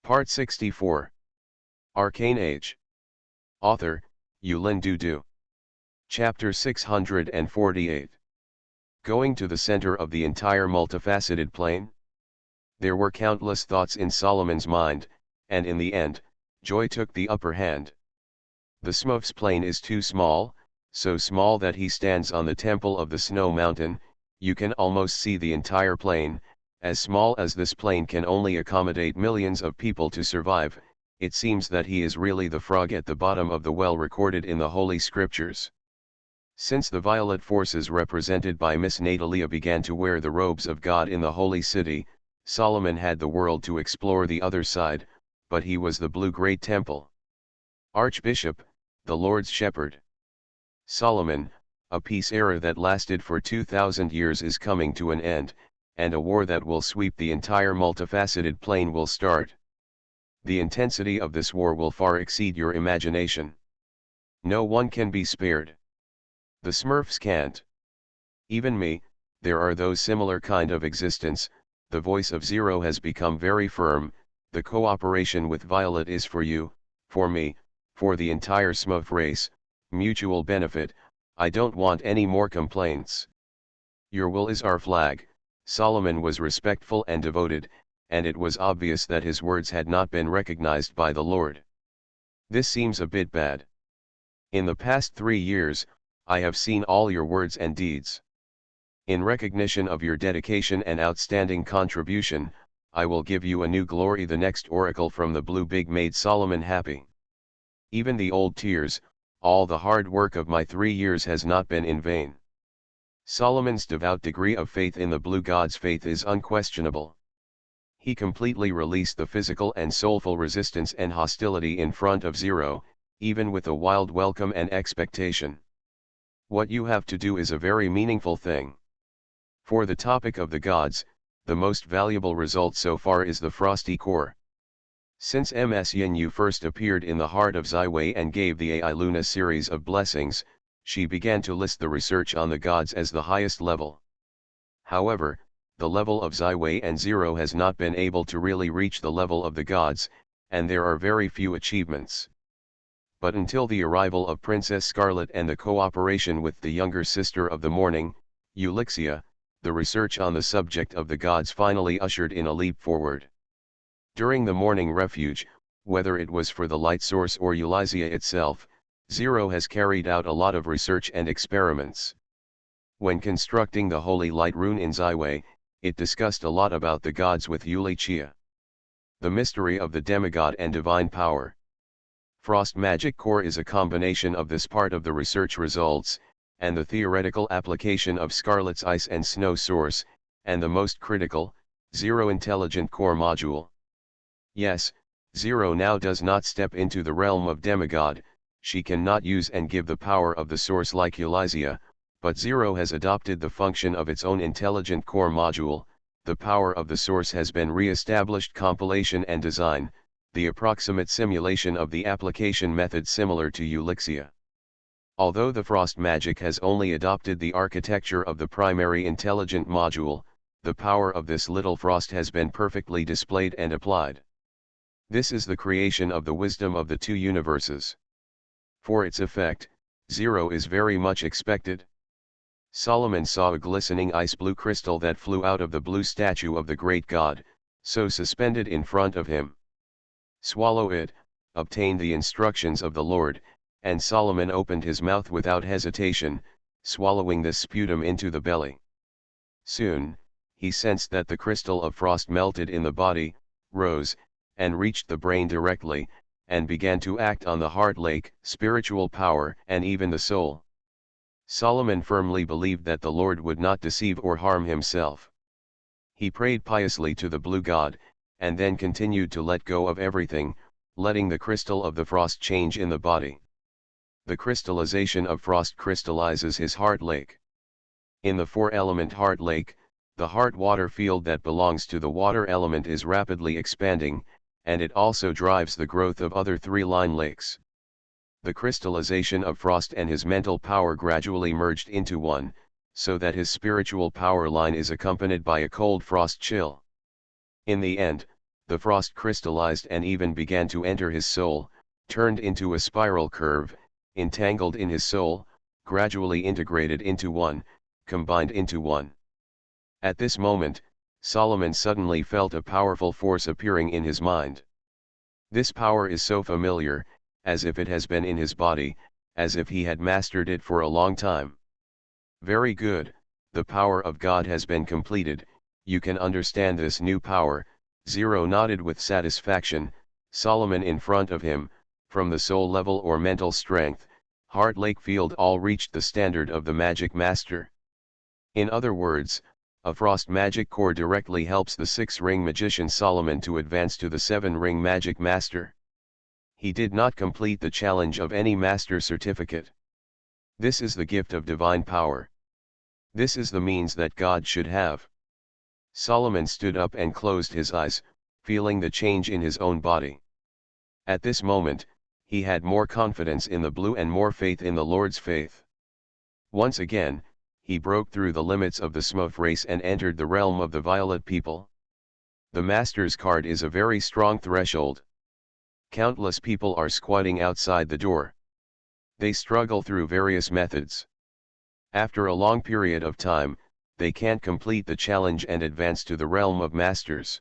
Part 64. Arcane Age. Author, Yulin Dudu. Chapter 648. Going to the center of the entire multifaceted plane? There were countless thoughts in Solomon's mind, and in the end, joy took the upper hand. The Smurf's plane is too small, so small that he stands on the temple of the snow mountain. You can almost see the entire plane. As small as this plane can only accommodate millions of people to survive, it seems that he is really the frog at the bottom of the well recorded in the Holy Scriptures. Since the violet forces represented by Miss Natalia began to wear the robes of God in the Holy City, Solomon had the world to explore the other side, but he was the blue great temple. Archbishop, the Lord's shepherd. Solomon, a peace era that lasted for 2,000 years is coming to an end, and a war that will sweep the entire multifaceted plane will start. The intensity of this war will far exceed your imagination. No one can be spared. The Smurfs can't. Even me, there are those similar kind of existence. The voice of Zero has become very firm. The cooperation with Violet is for you, for me, for the entire Smurf race, mutual benefit. I don't want any more complaints. Your will is our flag. Solomon was respectful and devoted, and it was obvious that his words had not been recognized by the Lord. This seems a bit bad. In the past 3 years, I have seen all your words and deeds. In recognition of your dedication and outstanding contribution, I will give you a new glory. The next oracle from the blue big made Solomon happy. Even the old tears, all the hard work of my 3 years has not been in vain. Solomon's devout degree of faith in the blue god's faith is unquestionable. He completely released the physical and soulful resistance and hostility in front of Zero, even with a wild welcome and expectation. What you have to do is a very meaningful thing. For the topic of the gods, the most valuable result so far is the frosty core. Since Ms Yin first appeared in the heart of Ziwei and gave the Ai Luna series of blessings, she began to list the research on the gods as the highest level. However, the level of Ziwei and Zero has not been able to really reach the level of the gods, and there are very few achievements. But until the arrival of Princess Scarlet and the cooperation with the younger sister of the morning, Ulixia, the research on the subject of the gods finally ushered in a leap forward. During the morning refuge, whether it was for the light source or Ulixia itself, Zero has carried out a lot of research and experiments. When constructing the Holy Light rune in Ziwei, it discussed a lot about the gods with Ulixia. The mystery of the demigod and divine power. Frost magic core is a combination of this part of the research results, and the theoretical application of Scarlet's ice and snow source, and the most critical, Zero intelligent core module. Yes, Zero now does not step into the realm of demigod. She cannot use and give the power of the source like Ulixia, but Zero has adopted the function of its own intelligent core module. The power of the source has been re-established. Compilation and design, the approximate simulation of the application method similar to Ulixia. Although the frost magic has only adopted the architecture of the primary intelligent module, the power of this little frost has been perfectly displayed and applied. This is the creation of the wisdom of the two universes. For its effect, Zero is very much expected. Solomon saw a glistening ice blue crystal that flew out of the blue statue of the great god, so suspended in front of him. Swallow it, obtain the instructions of the Lord, and Solomon opened his mouth without hesitation, swallowing this sputum into the belly. Soon, he sensed that the crystal of frost melted in the body, rose, and reached the brain directly, and began to act on the heart lake, spiritual power, and even the soul. Solomon firmly believed that the Lord would not deceive or harm himself. He prayed piously to the blue god, and then continued to let go of everything, letting the crystal of the frost change in the body. The crystallization of frost crystallizes his heart lake. In the 4-element heart lake, the heart water field that belongs to the water element is rapidly expanding, and it also drives the growth of other 3-line lakes. The crystallization of frost and his mental power gradually merged into one, so that his spiritual power line is accompanied by a cold frost chill. In the end, the frost crystallized and even began to enter his soul, turned into a spiral curve, entangled in his soul, gradually integrated into one, combined into one. At this moment, Solomon suddenly felt a powerful force appearing in his mind. This power is so familiar, as if it has been in his body, as if he had mastered it for a long time. Very good, the power of God has been completed, you can understand this new power. Zero nodded with satisfaction. Solomon in front of him, from the soul level or mental strength, heart lake field all reached the standard of the magic master. In other words, a frost magic core directly helps the 6-ring magician Solomon to advance to the 7-ring magic master. He did not complete the challenge of any master certificate. This is the gift of divine power. This is the means that God should have. Solomon stood up and closed his eyes, feeling the change in his own body. At this moment, he had more confidence in the blue and more faith in the Lord's faith. Once again, he broke through the limits of the Smoth race and entered the realm of the violet people. The Master's card is a very strong threshold. Countless people are squatting outside the door. They struggle through various methods. After a long period of time, they can't complete the challenge and advance to the realm of masters.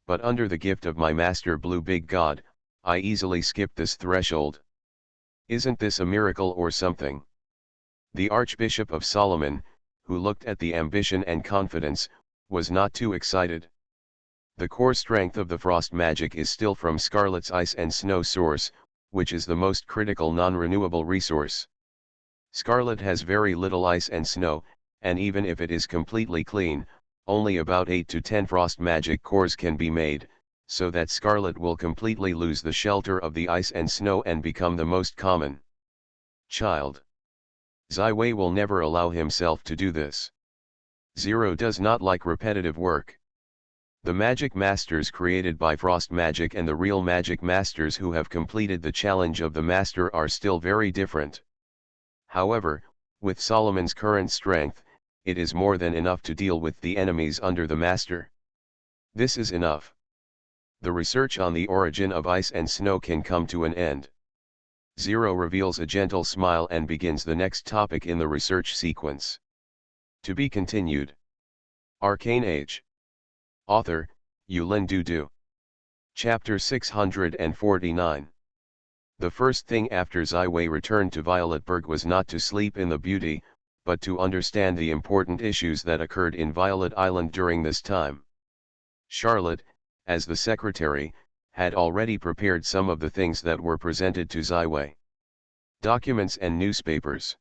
But under the gift of my Master Blue Big God, I easily skip this threshold. Isn't this a miracle or something? The Archbishop of Solomon, who looked at the ambition and confidence, was not too excited. The core strength of the frost magic is still from Scarlet's ice and snow source, which is the most critical non-renewable resource. Scarlet has very little ice and snow, and even if it is completely clean, only about 8 to 10 frost magic cores can be made, so that Scarlet will completely lose the shelter of the ice and snow and become the most common child. Ziwei will never allow himself to do this. Zero does not like repetitive work. The magic masters created by frost magic and the real magic masters who have completed the challenge of the master are still very different. However, with Solomon's current strength, it is more than enough to deal with the enemies under the master. This is enough. The research on the origin of ice and snow can come to an end. Zero reveals a gentle smile and begins the next topic in the research sequence. To be continued. Arcane Age. Author, Yulin Dudu. Chapter 649. The first thing after Ziwei returned to Violetberg was not to sleep in the beauty, but to understand the important issues that occurred in Violet Island during this time. Charlotte, as the secretary, had already prepared some of the things that were presented to Ziwei. Documents and newspapers.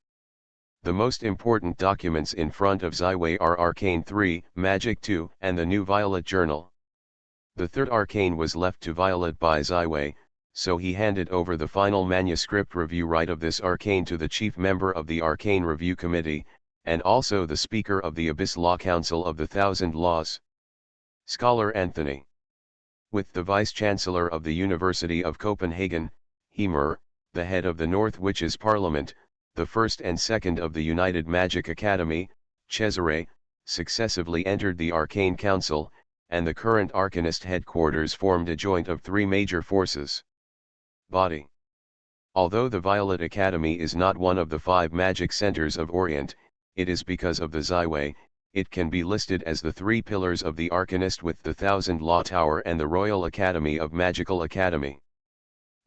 The most important documents in front of Ziwei are Arcane 3, Magic 2, and the new Violet Journal. The third arcane was left to Violet by Ziwei, so he handed over the final manuscript review right of this arcane to the chief member of the Arcane Review Committee, and also the Speaker of the Abyss Law Council of the Thousand Laws. Scholar Anthony. With the Vice-Chancellor of the University of Copenhagen, Hemir, the head of the North Witches' Parliament, the first and second of the United Magic Academy, Cesare, successively entered the Arcane Council, and the current Arcanist headquarters formed a joint of 3 major forces. Body. Although the Violet Academy is not one of the 5 magic centers of Orient, it is because of the Ziwei, it can be listed as the 3 pillars of the Arcanist with the Thousand Law Tower and the Royal Academy of Magical Academy.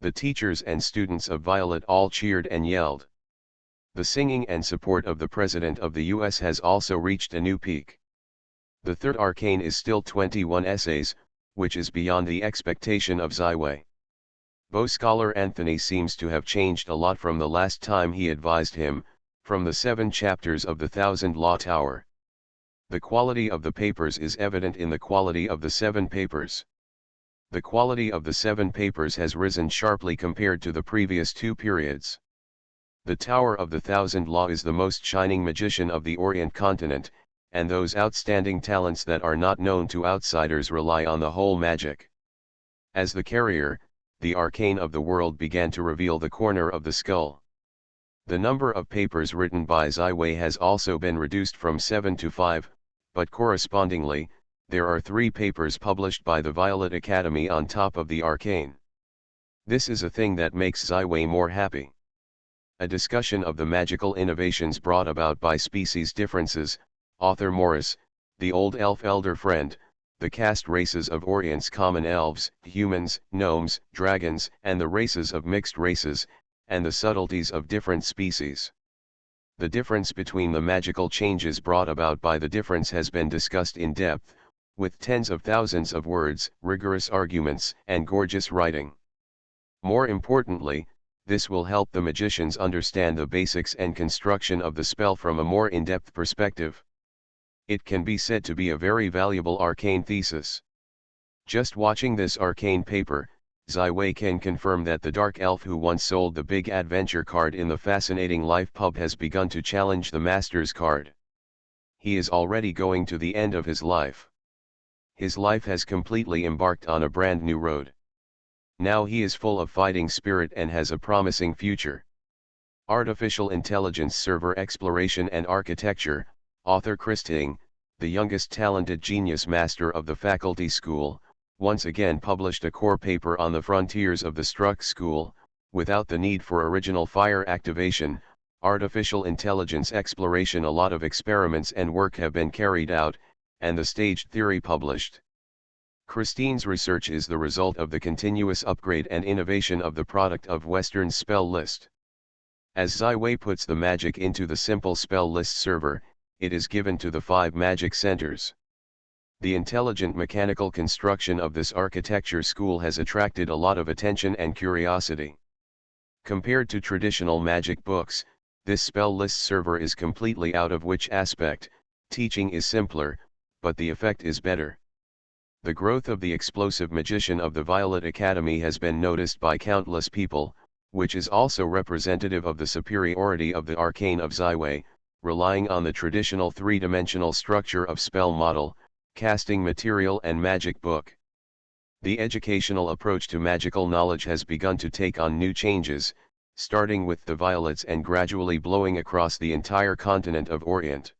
The teachers and students of Violet all cheered and yelled. The singing and support of the President of the US has also reached a new peak. The third arcane is still 21 essays, which is beyond the expectation of Ziwei. Scholar Anthony seems to have changed a lot from the last time he advised him, from the 7 chapters of the Thousand Law Tower. The quality of the papers is evident in the quality of the 7 papers. The quality of the 7 papers has risen sharply compared to the previous 2 periods. The Tower of the Thousand Law is the most shining magician of the Orient continent, and those outstanding talents that are not known to outsiders rely on the whole magic. As the carrier, the arcane of the world began to reveal the corner of the skull. The number of papers written by Ziwei has also been reduced from 7 to 5, but correspondingly, There are 3 papers published by the Violet Academy on top of the Arcane. This is a thing that makes Ziwei more happy. A discussion of the magical innovations brought about by species differences, author Morris, the old elf elder friend, the caste races of Orient's common elves, humans, gnomes, dragons, and the races of mixed races, and the subtleties of different species. The difference between the magical changes brought about by the difference has been discussed in depth, with tens of thousands of words, rigorous arguments, and gorgeous writing. More importantly, this will help the magicians understand the basics and construction of the spell from a more in-depth perspective. It can be said to be a very valuable arcane thesis. Just watching this arcane paper, Ziwei can confirm that the dark elf who once sold the big adventure card in the fascinating life pub has begun to challenge the master's card. He is already going to the end of his life. His life has completely embarked on a brand new road. Now he is full of fighting spirit and has a promising future. Artificial Intelligence Server Exploration and Architecture, author Christing, the youngest talented genius master of the faculty school, once again published a core paper on the frontiers of the Struck School. Without the need for original fire activation, artificial intelligence exploration. A lot of experiments and work have been carried out, and the staged theory published. Christine's research is the result of the continuous upgrade and innovation of the product of Western spell list. As Ziwei puts the magic into the simple spell list server, it is given to the 5 magic centers. The intelligent mechanical construction of this architecture school has attracted a lot of attention and curiosity. Compared to traditional magic books, this spell list server is completely out of which aspect. Teaching is simpler, but the effect is better. The growth of the explosive magician of the Violet Academy has been noticed by countless people, which is also representative of the superiority of the arcane of Ziwei, relying on the traditional 3-dimensional structure of spell model, casting material and magic book. The educational approach to magical knowledge has begun to take on new changes, starting with the Violets and gradually blowing across the entire continent of Orient.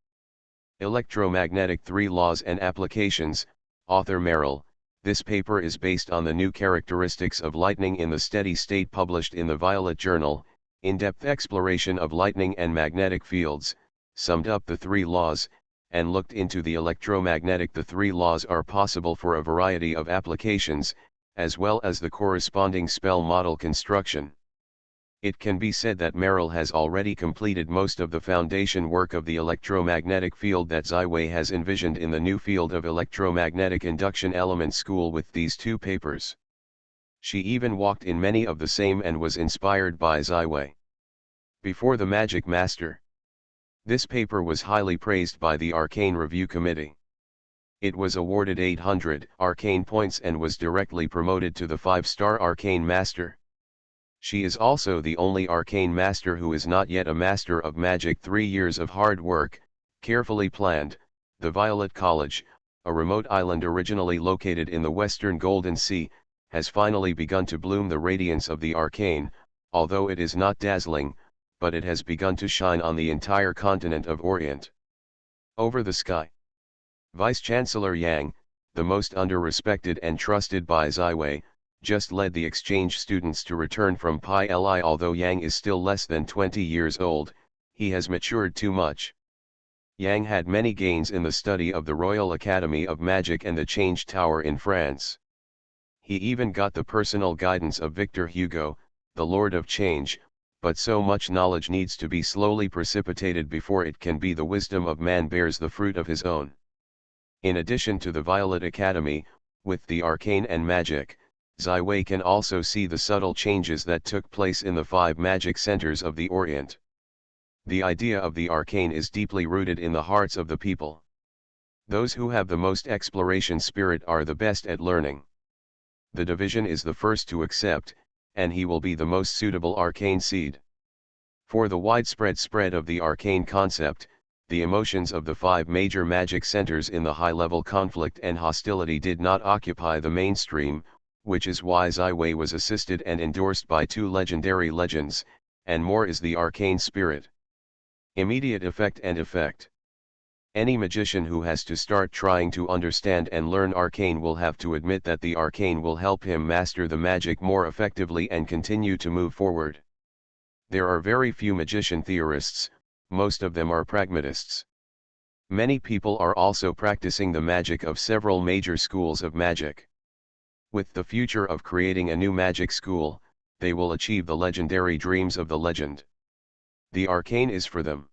Electromagnetic 3 Laws and Applications, author Merrill. This paper is based on the new characteristics of lightning in the steady state published in the Violet Journal. In-depth exploration of lightning and magnetic fields, summed up the 3 laws, and looked into the electromagnetic. The 3 laws are possible for a variety of applications, as well as the corresponding spell model construction. It can be said that Merrill has already completed most of the foundation work of the electromagnetic field that Ziwei has envisioned in the new field of electromagnetic induction element school with these 2 papers. She even walked in many of the same and was inspired by Ziwei. Before the Magic Master. This paper was highly praised by the Arcane Review Committee. It was awarded 800 Arcane points and was directly promoted to the 5-star Arcane Master. She is also the only Arcane Master who is not yet a Master of Magic. 3 years of hard work, carefully planned. The Violet College, a remote island originally located in the western Golden Sea, has finally begun to bloom the radiance of the arcane, although it is not dazzling, but it has begun to shine on the entire continent of Orient. Over the sky. Vice-Chancellor Yang, the most under-respected and trusted by Ziwei, just led the exchange students to return from Pi Li. Although Yang is still less than 20 years old, he has matured too much. Yang had many gains in the study of the Royal Academy of Magic and the Change Tower in France. He even got the personal guidance of Victor Hugo, the Lord of Change, but so much knowledge needs to be slowly precipitated before it can be. The wisdom of man bears the fruit of his own. In addition to the Violet Academy, with the arcane and magic, Ziwei can also see the subtle changes that took place in the 5 magic centers of the Orient. The idea of the arcane is deeply rooted in the hearts of the people. Those who have the most exploration spirit are the best at learning. The division is the first to accept, and he will be the most suitable arcane seed. For the widespread spread of the arcane concept, the emotions of the 5 major magic centers in the high-level conflict and hostility did not occupy the mainstream, which is why Ziwei was assisted and endorsed by 2 legendary legends, and more is the arcane spirit. Immediate effect and effect. Any magician who has to start trying to understand and learn arcane will have to admit that the arcane will help him master the magic more effectively and continue to move forward. There are very few magician theorists, most of them are pragmatists. Many people are also practicing the magic of several major schools of magic. With the future of creating a new magic school, they will achieve the legendary dreams of the legend. The arcane is for them.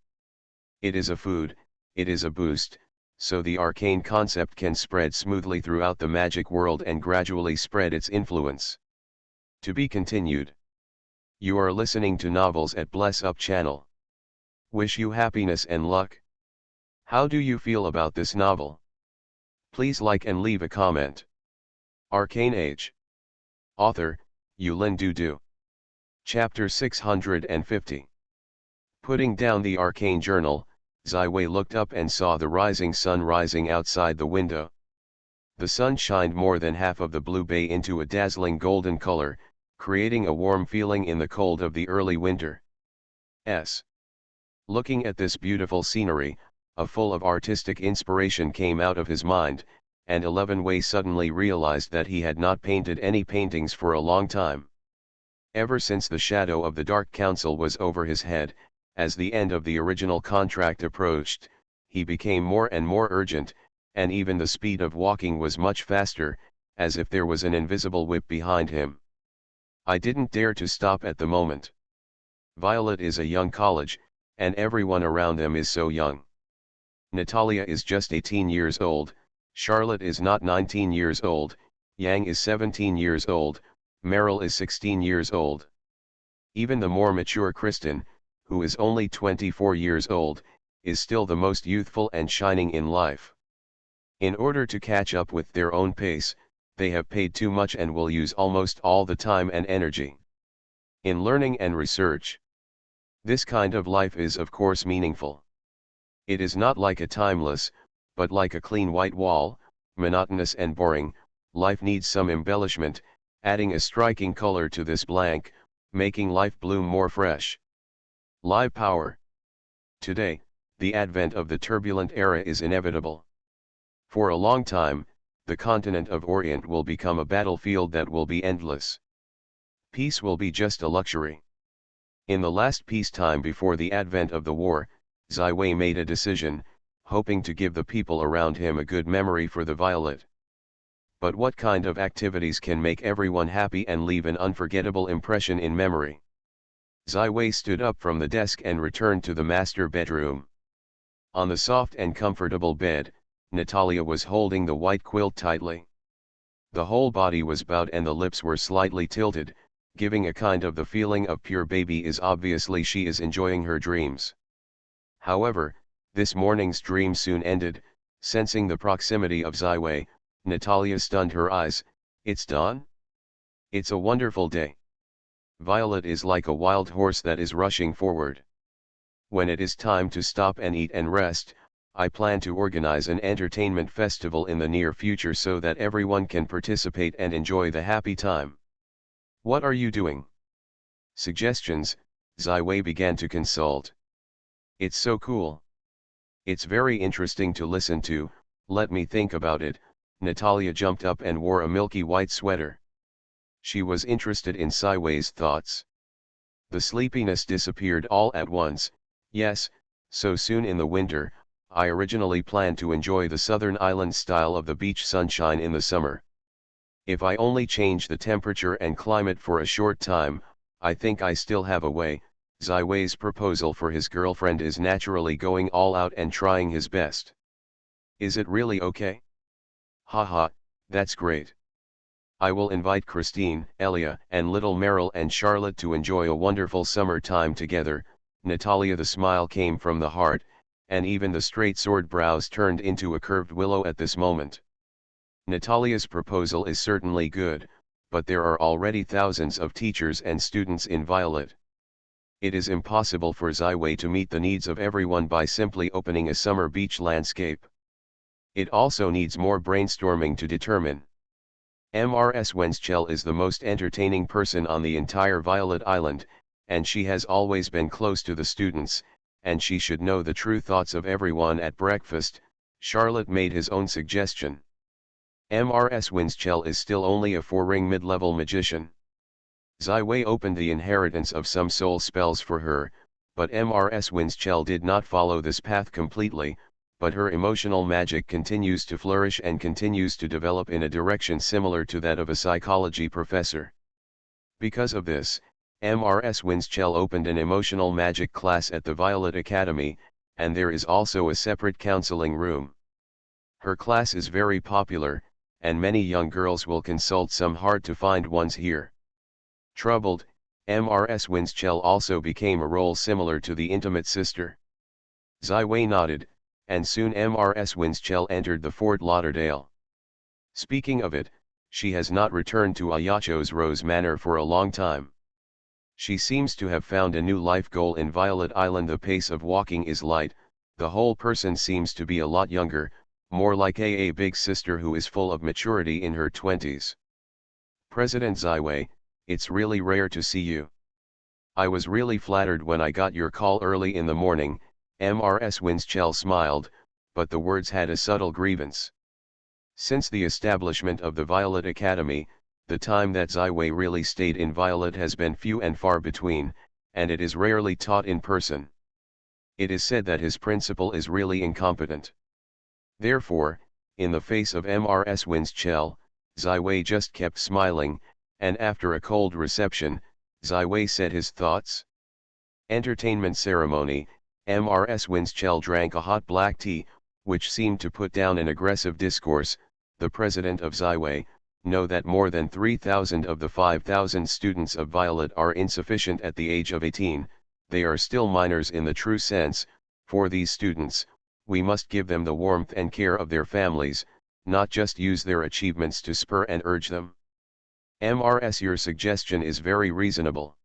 It is a food, it is a boost, so the arcane concept can spread smoothly throughout the magic world and gradually spread its influence. To be continued. You are listening to Novels at Bless Up channel. Wish you happiness and luck. How do you feel about this novel? Please like and leave a comment. Arcane Age. Author, Yulin Dudu. Chapter 650. Putting down the arcane journal, Ziwei looked up and saw the rising sun rising outside the window. The sun shined more than half of the blue bay into a dazzling golden color, creating a warm feeling in the cold of the early winter. Looking at this beautiful scenery, a full of artistic inspiration came out of his mind, and 11 Wei suddenly realized that he had not painted any paintings for a long time. Ever since the shadow of the Dark Council was over his head, as the end of the original contract approached, he became more and more urgent, and even the speed of walking was much faster, as if there was an invisible whip behind him. I didn't dare to stop at the moment. Violet is a young college, and everyone around them is so young. Natalia is just 18 years old, Charlotte is not 19 years old, Yang is 17 years old, Meryl is 16 years old. Even the more mature Kristen, who is only 24 years old, is still the most youthful and shining in life. In order to catch up with their own pace, they have paid too much and will use almost all the time and energy in learning and research. This kind of life is of course meaningful. It is not like a timeless, but like a clean white wall, monotonous and boring. Life needs some embellishment, adding a striking color to this blank, making life bloom more fresh. Live power. Today, the advent of the turbulent era is inevitable. For a long time, the continent of Orient will become a battlefield that will be endless. Peace will be just a luxury. In the last peacetime before the advent of the war, Ziwei made a decision, hoping to give the people around him a good memory for the Violet. But what kind of activities can make everyone happy and leave an unforgettable impression in memory? Ziwei stood up from the desk and returned to the master bedroom. On the soft and comfortable bed, Natalia was holding the white quilt tightly. The whole body was bowed and the lips were slightly tilted, giving a kind of the feeling of pure baby is obviously she is enjoying her dreams. However, this morning's dream soon ended. Sensing the proximity of Ziwei, Natalia stunned her eyes. It's dawn? It's a wonderful day. Violet is like a wild horse that is rushing forward. When it is time to stop and eat and rest, I plan to organize an entertainment festival in the near future so that everyone can participate and enjoy the happy time. What are you doing? Suggestions, Ziwei began to consult. It's so cool. It's very interesting to listen to, let me think about it. Natalia jumped up and wore a milky white sweater. She was interested in Ziwei's thoughts. The sleepiness disappeared all at once. Yes, so soon in the winter, I originally planned to enjoy the southern island style of the beach sunshine in the summer. If I only change the temperature and climate for a short time, I think I still have a way. Ziwei's proposal for his girlfriend is naturally going all out and trying his best. Is it really okay? Haha, that's great. I will invite Christine, Elia, and little Meryl and Charlotte to enjoy a wonderful summer time together. Natalia, the smile came from the heart, and even the straight sword brows turned into a curved willow at this moment. Natalia's proposal is certainly good, but there are already thousands of teachers and students in Violet. It is impossible for Ziwei to meet the needs of everyone by simply opening a summer beach landscape. It also needs more brainstorming to determine. Mrs. Wenschel is the most entertaining person on the entire Violet Island, and she has always been close to the students, and she should know the true thoughts of everyone at breakfast. Charlotte made his own suggestion. Mrs. Winchell is still only a 4-ring mid-level magician. Ziwei opened the inheritance of some soul spells for her, but Mrs. Winchell did not follow this path completely, but her emotional magic continues to flourish and continues to develop in a direction similar to that of a psychology professor. Because of this, Mrs. Winchell opened an emotional magic class at the Violet Academy, and there is also a separate counseling room. Her class is very popular, and many young girls will consult some hard-to-find ones here. Troubled, Mrs. Winchell also became a role similar to the intimate sister. Ziwei nodded, and soon Mrs. Winchell entered the Fort Lauderdale. Speaking of it, she has not returned to Ayacho's Rose Manor for a long time. She seems to have found a new life goal in Violet Island. The pace of walking is light, the whole person seems to be a lot younger, more like a big sister who is full of maturity in her 20s. President Ziwei, it's really rare to see you. I was really flattered when I got your call early in the morning. Mrs. Winchell smiled, but the words had a subtle grievance. Since the establishment of the Violet Academy, the time that Ziwei really stayed in Violet has been few and far between, and it is rarely taught in person. It is said that his principal is really incompetent. Therefore, in the face of Mrs. Winchell, Ziwei just kept smiling, and after a cold reception, Ziwei said his thoughts. Entertainment ceremony. Mrs. Winchell drank a hot black tea, which seemed to put down an aggressive discourse. The president of Ziwei, know that more than 3,000 of the 5,000 students of Violet are insufficient at the age of 18, they are still minors in the true sense. For these students, we must give them the warmth and care of their families, not just use their achievements to spur and urge them. Mrs. Your suggestion is very reasonable.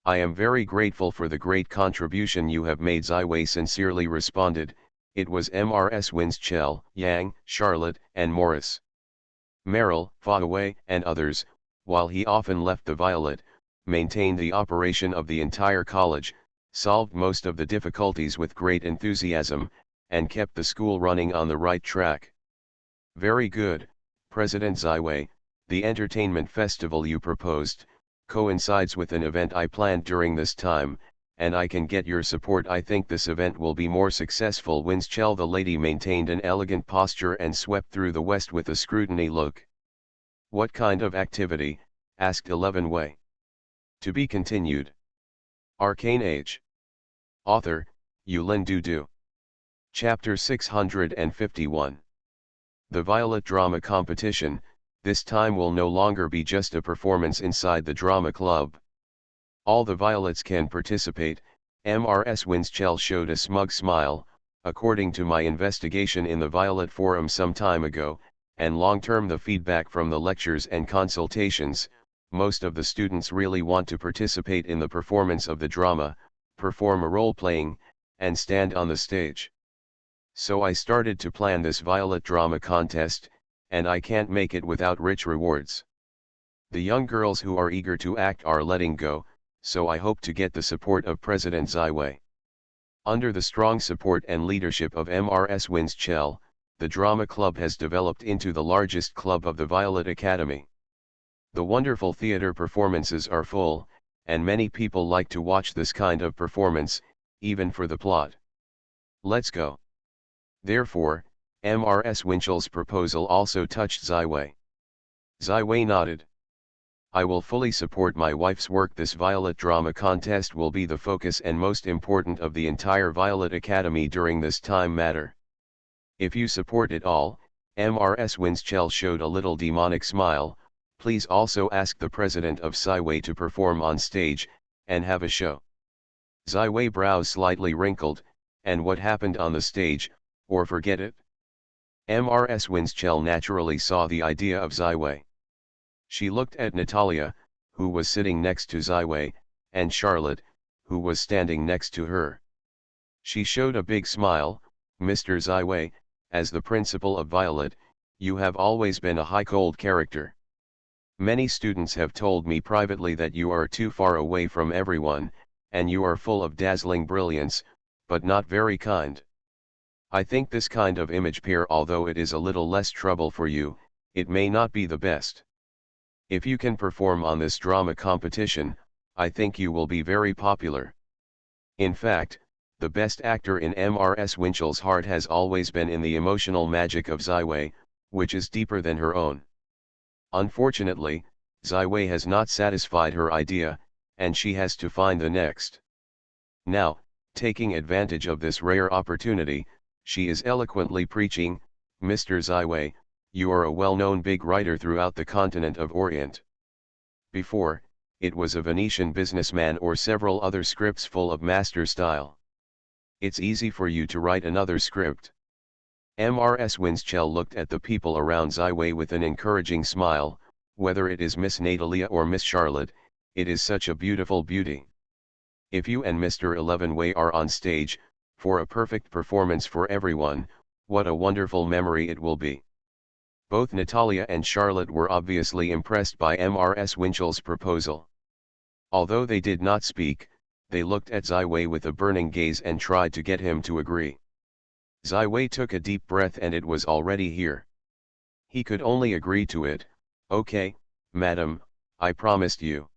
I am very grateful for the great contribution you have made. Ziwei sincerely responded. It was Mrs. Winchell, Yang, Charlotte, and Morris. Merrill, Fawaway, and others, while he often left the Violet, maintained the operation of the entire college, solved most of the difficulties with great enthusiasm, and kept the school running on the right track. Very good, President Ziwei. The entertainment festival you proposed coincides with an event I planned during this time, and I can get your support. I think this event will be more successful. Winchell, the lady, maintained an elegant posture and swept through the west with a scrutiny look. What kind of activity? Asked 11 Wei. To be continued. Arcane Age. Author, Yulin Dudu. Chapter 651. The Violet Drama Competition, this time will no longer be just a performance inside the drama club. All the Violets can participate. Mrs. Winchell showed a smug smile. According to my investigation in the Violet Forum some time ago, and long-term the feedback from the lectures and consultations, most of the students really want to participate in the performance of the drama, perform a role-playing, and stand on the stage. So I started to plan this Violet Drama Contest, and I can't make it without rich rewards. The young girls who are eager to act are letting go, so I hope to get the support of President Ziwei. Under the strong support and leadership of Mrs. Winchell, the drama club has developed into the largest club of the Violet Academy. The wonderful theater performances are full, and many people like to watch this kind of performance, even for the plot. Let's go. Therefore, Mrs. Winchell's proposal also touched Ziwei. Ziwei nodded. I will fully support my wife's work. This Violet Drama Contest will be the focus and most important of the entire Violet Academy during this time matter. If you support it all, Mrs. Winchell showed a little demonic smile, please also ask the president of Ziwei to perform on stage, and have a show. Ziwei brows slightly wrinkled, and what happened on the stage, or forget it? Mrs. Winchell naturally saw the idea of Ziwei. She looked at Natalia, who was sitting next to Ziwei, and Charlotte, who was standing next to her. She showed a big smile. Mr. Ziwei, as the principal of Violet, you have always been a high-cold character. Many students have told me privately that you are too far away from everyone, and you are full of dazzling brilliance, but not very kind. I think this kind of image pair, although it is a little less trouble for you, it may not be the best. If you can perform on this drama competition, I think you will be very popular. In fact, the best actor in Mrs. Winchell's heart has always been in the emotional magic of Ziwei, which is deeper than her own. Unfortunately, Ziwei has not satisfied her idea, and she has to find the next. Now, taking advantage of this rare opportunity, she is eloquently preaching, "Mr. Ziwei, you are a well-known big writer throughout the continent of Orient." Before, it was a Venetian businessman or several other scripts full of master style. It's easy for you to write another script. Mrs. Winchell looked at the people around Ziwei with an encouraging smile. "Whether it is Miss Natalia or Miss Charlotte, it is such a beautiful beauty. If you and Mr. Elevenway are on stage, for a perfect performance for everyone, what a wonderful memory it will be." Both Natalia and Charlotte were obviously impressed by Mrs. Winchell's proposal. Although they did not speak, they looked at Ziwei with a burning gaze and tried to get him to agree. Ziwei took a deep breath and it was already here. He could only agree to it. "Okay, madam, I promised you."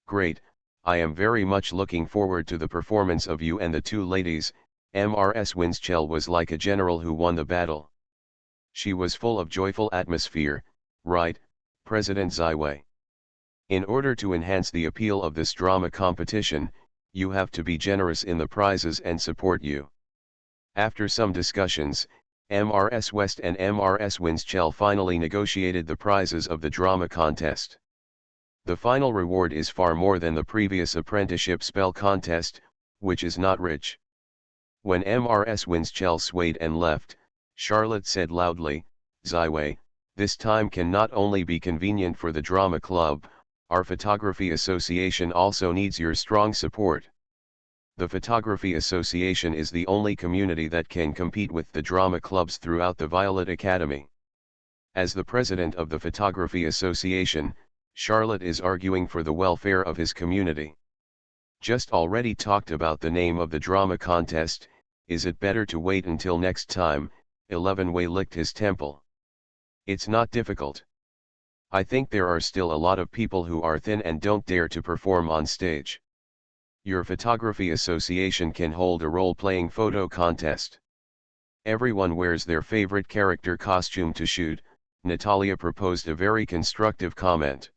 "Great, I am very much looking forward to the performance of you and the two ladies." Mrs. Winchell was like a general who won the battle. She was full of joyful atmosphere. "Right, President Ziwei. In order to enhance the appeal of this drama competition, you have to be generous in the prizes and support you." After some discussions, Mrs. West and Mrs. Winchell finally negotiated the prizes of the drama contest. The final reward is far more than the previous apprenticeship spell contest, which is not rich. When Mrs. Winchell swayed and left, Charlotte said loudly, "Ziwei, this time can not only be convenient for the drama club, our photography association also needs your strong support." The Photography Association is the only community that can compete with the drama clubs throughout the Violet Academy. As the president of the Photography Association, Charlotte is arguing for the welfare of his community. "Just already talked about the name of the drama contest, is it better to wait until next time?" Elevenway licked his temple. "It's not difficult. I think there are still a lot of people who are thin and don't dare to perform on stage. Your Photography Association can hold a role-playing photo contest. Everyone wears their favorite character costume to shoot." Natalia proposed a very constructive comment.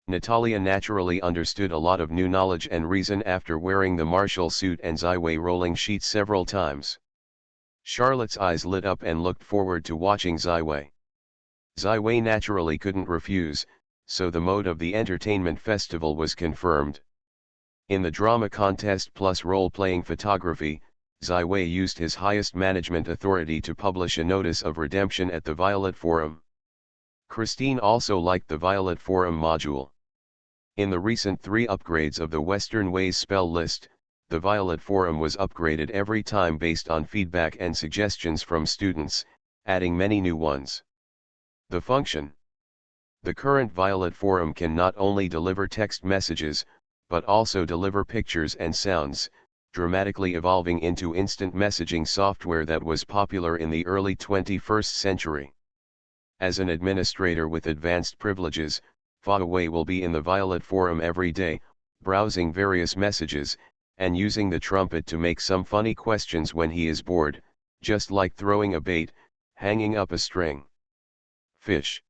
Natalia naturally understood a lot of new knowledge and reason after wearing the martial suit and Ziwei rolling sheets several times. Charlotte's eyes lit up and looked forward to watching Ziwei. Ziwei naturally couldn't refuse, so the mode of the entertainment festival was confirmed. In the drama contest plus role-playing photography, Ziwei used his highest management authority to publish a notice of redemption at the Violet Forum. Christine also liked the Violet Forum module. In the recent 3 upgrades of the Western Ways spell list, the Violet Forum was upgraded every time based on feedback and suggestions from students, adding many new ones. The function. The current Violet Forum can not only deliver text messages, but also deliver pictures and sounds, dramatically evolving into instant messaging software that was popular in the early 21st century. As an administrator with advanced privileges, Fawaway will be in the Violet Forum every day, browsing various messages, and using the trumpet to make some funny questions when he is bored, just like throwing a bait, hanging up a string. Fish.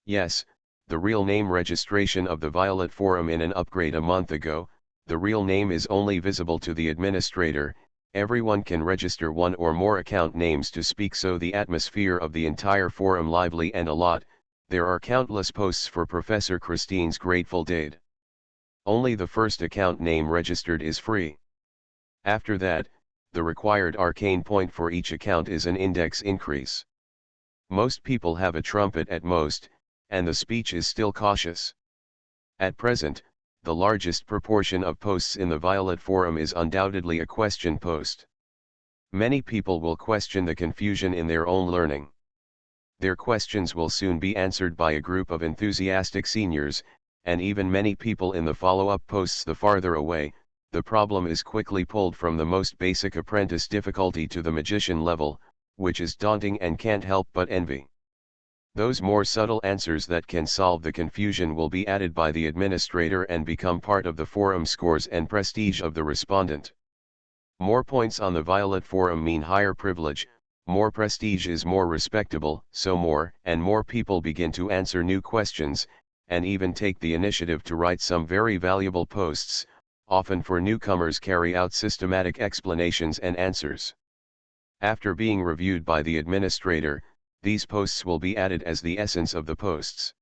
Yes, the real name registration of the Violet Forum in an upgrade a month ago. The real name is only visible to the administrator. Everyone can register one or more account names to speak so the atmosphere of the entire forum lively and a lot. There are countless posts for Professor Christine's Grateful Dead. Only the first account name registered is free. After that, the required arcane point for each account is an index increase. Most people have a trumpet at most, and the speech is still cautious. At present, the largest proportion of posts in the Violet Forum is undoubtedly a question post. Many people will question the confusion in their own learning. Their questions will soon be answered by a group of enthusiastic seniors, and even many people in the follow-up posts the farther away, the problem is quickly pulled from the most basic apprentice difficulty to the magician level, which is daunting and can't help but envy. Those more subtle answers that can solve the confusion will be added by the administrator and become part of the forum scores and prestige of the respondent. More points on the Violet Forum mean higher privilege, more prestige is more respectable, so more and more people begin to answer new questions, and even take the initiative to write some very valuable posts, often for newcomers carry out systematic explanations and answers. After being reviewed by the administrator, these posts will be added as the essence of the posts.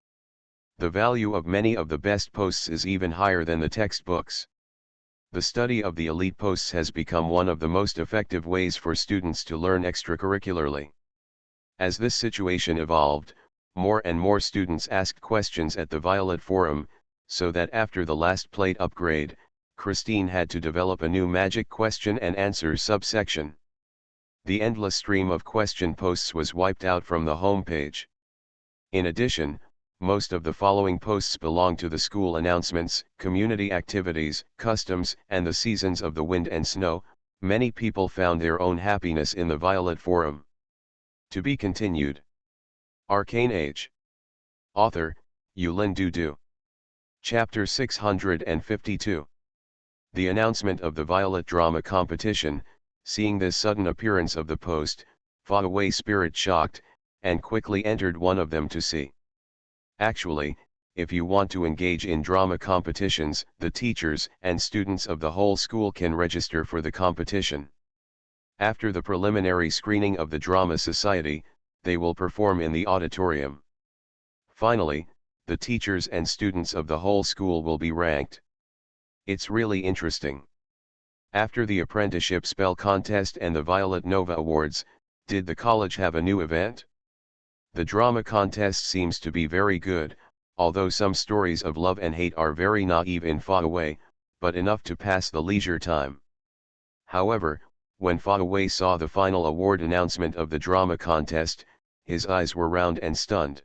The value of many of the best posts is even higher than the textbooks. The study of the elite posts has become one of the most effective ways for students to learn extracurricularly. As this situation evolved, more and more students asked questions at the Violet Forum, so that after the last plate upgrade, Christine had to develop a new magic question and answer subsection. The endless stream of question posts was wiped out from the home page. In addition, most of the following posts belong to the school announcements, community activities, customs, and the seasons of the wind and snow. Many people found their own happiness in the Violet Forum. To be continued. Arcane Age. Author, Yulin Dudu. Chapter 652. The announcement of the Violet Drama Competition. Seeing this sudden appearance of the post, Fa Wei spirit shocked, and quickly entered one of them to see. Actually, if you want to engage in drama competitions, the teachers and students of the whole school can register for the competition. After the preliminary screening of the Drama Society, they will perform in the auditorium. Finally, the teachers and students of the whole school will be ranked. It's really interesting. After the apprenticeship spell contest and the Violet Nova Awards, did the college have a new event? The drama contest seems to be very good, although some stories of love and hate are very naive in Fa Wei, but enough to pass the leisure time. However, when Fa Wei saw the final award announcement of the drama contest, his eyes were round and stunned.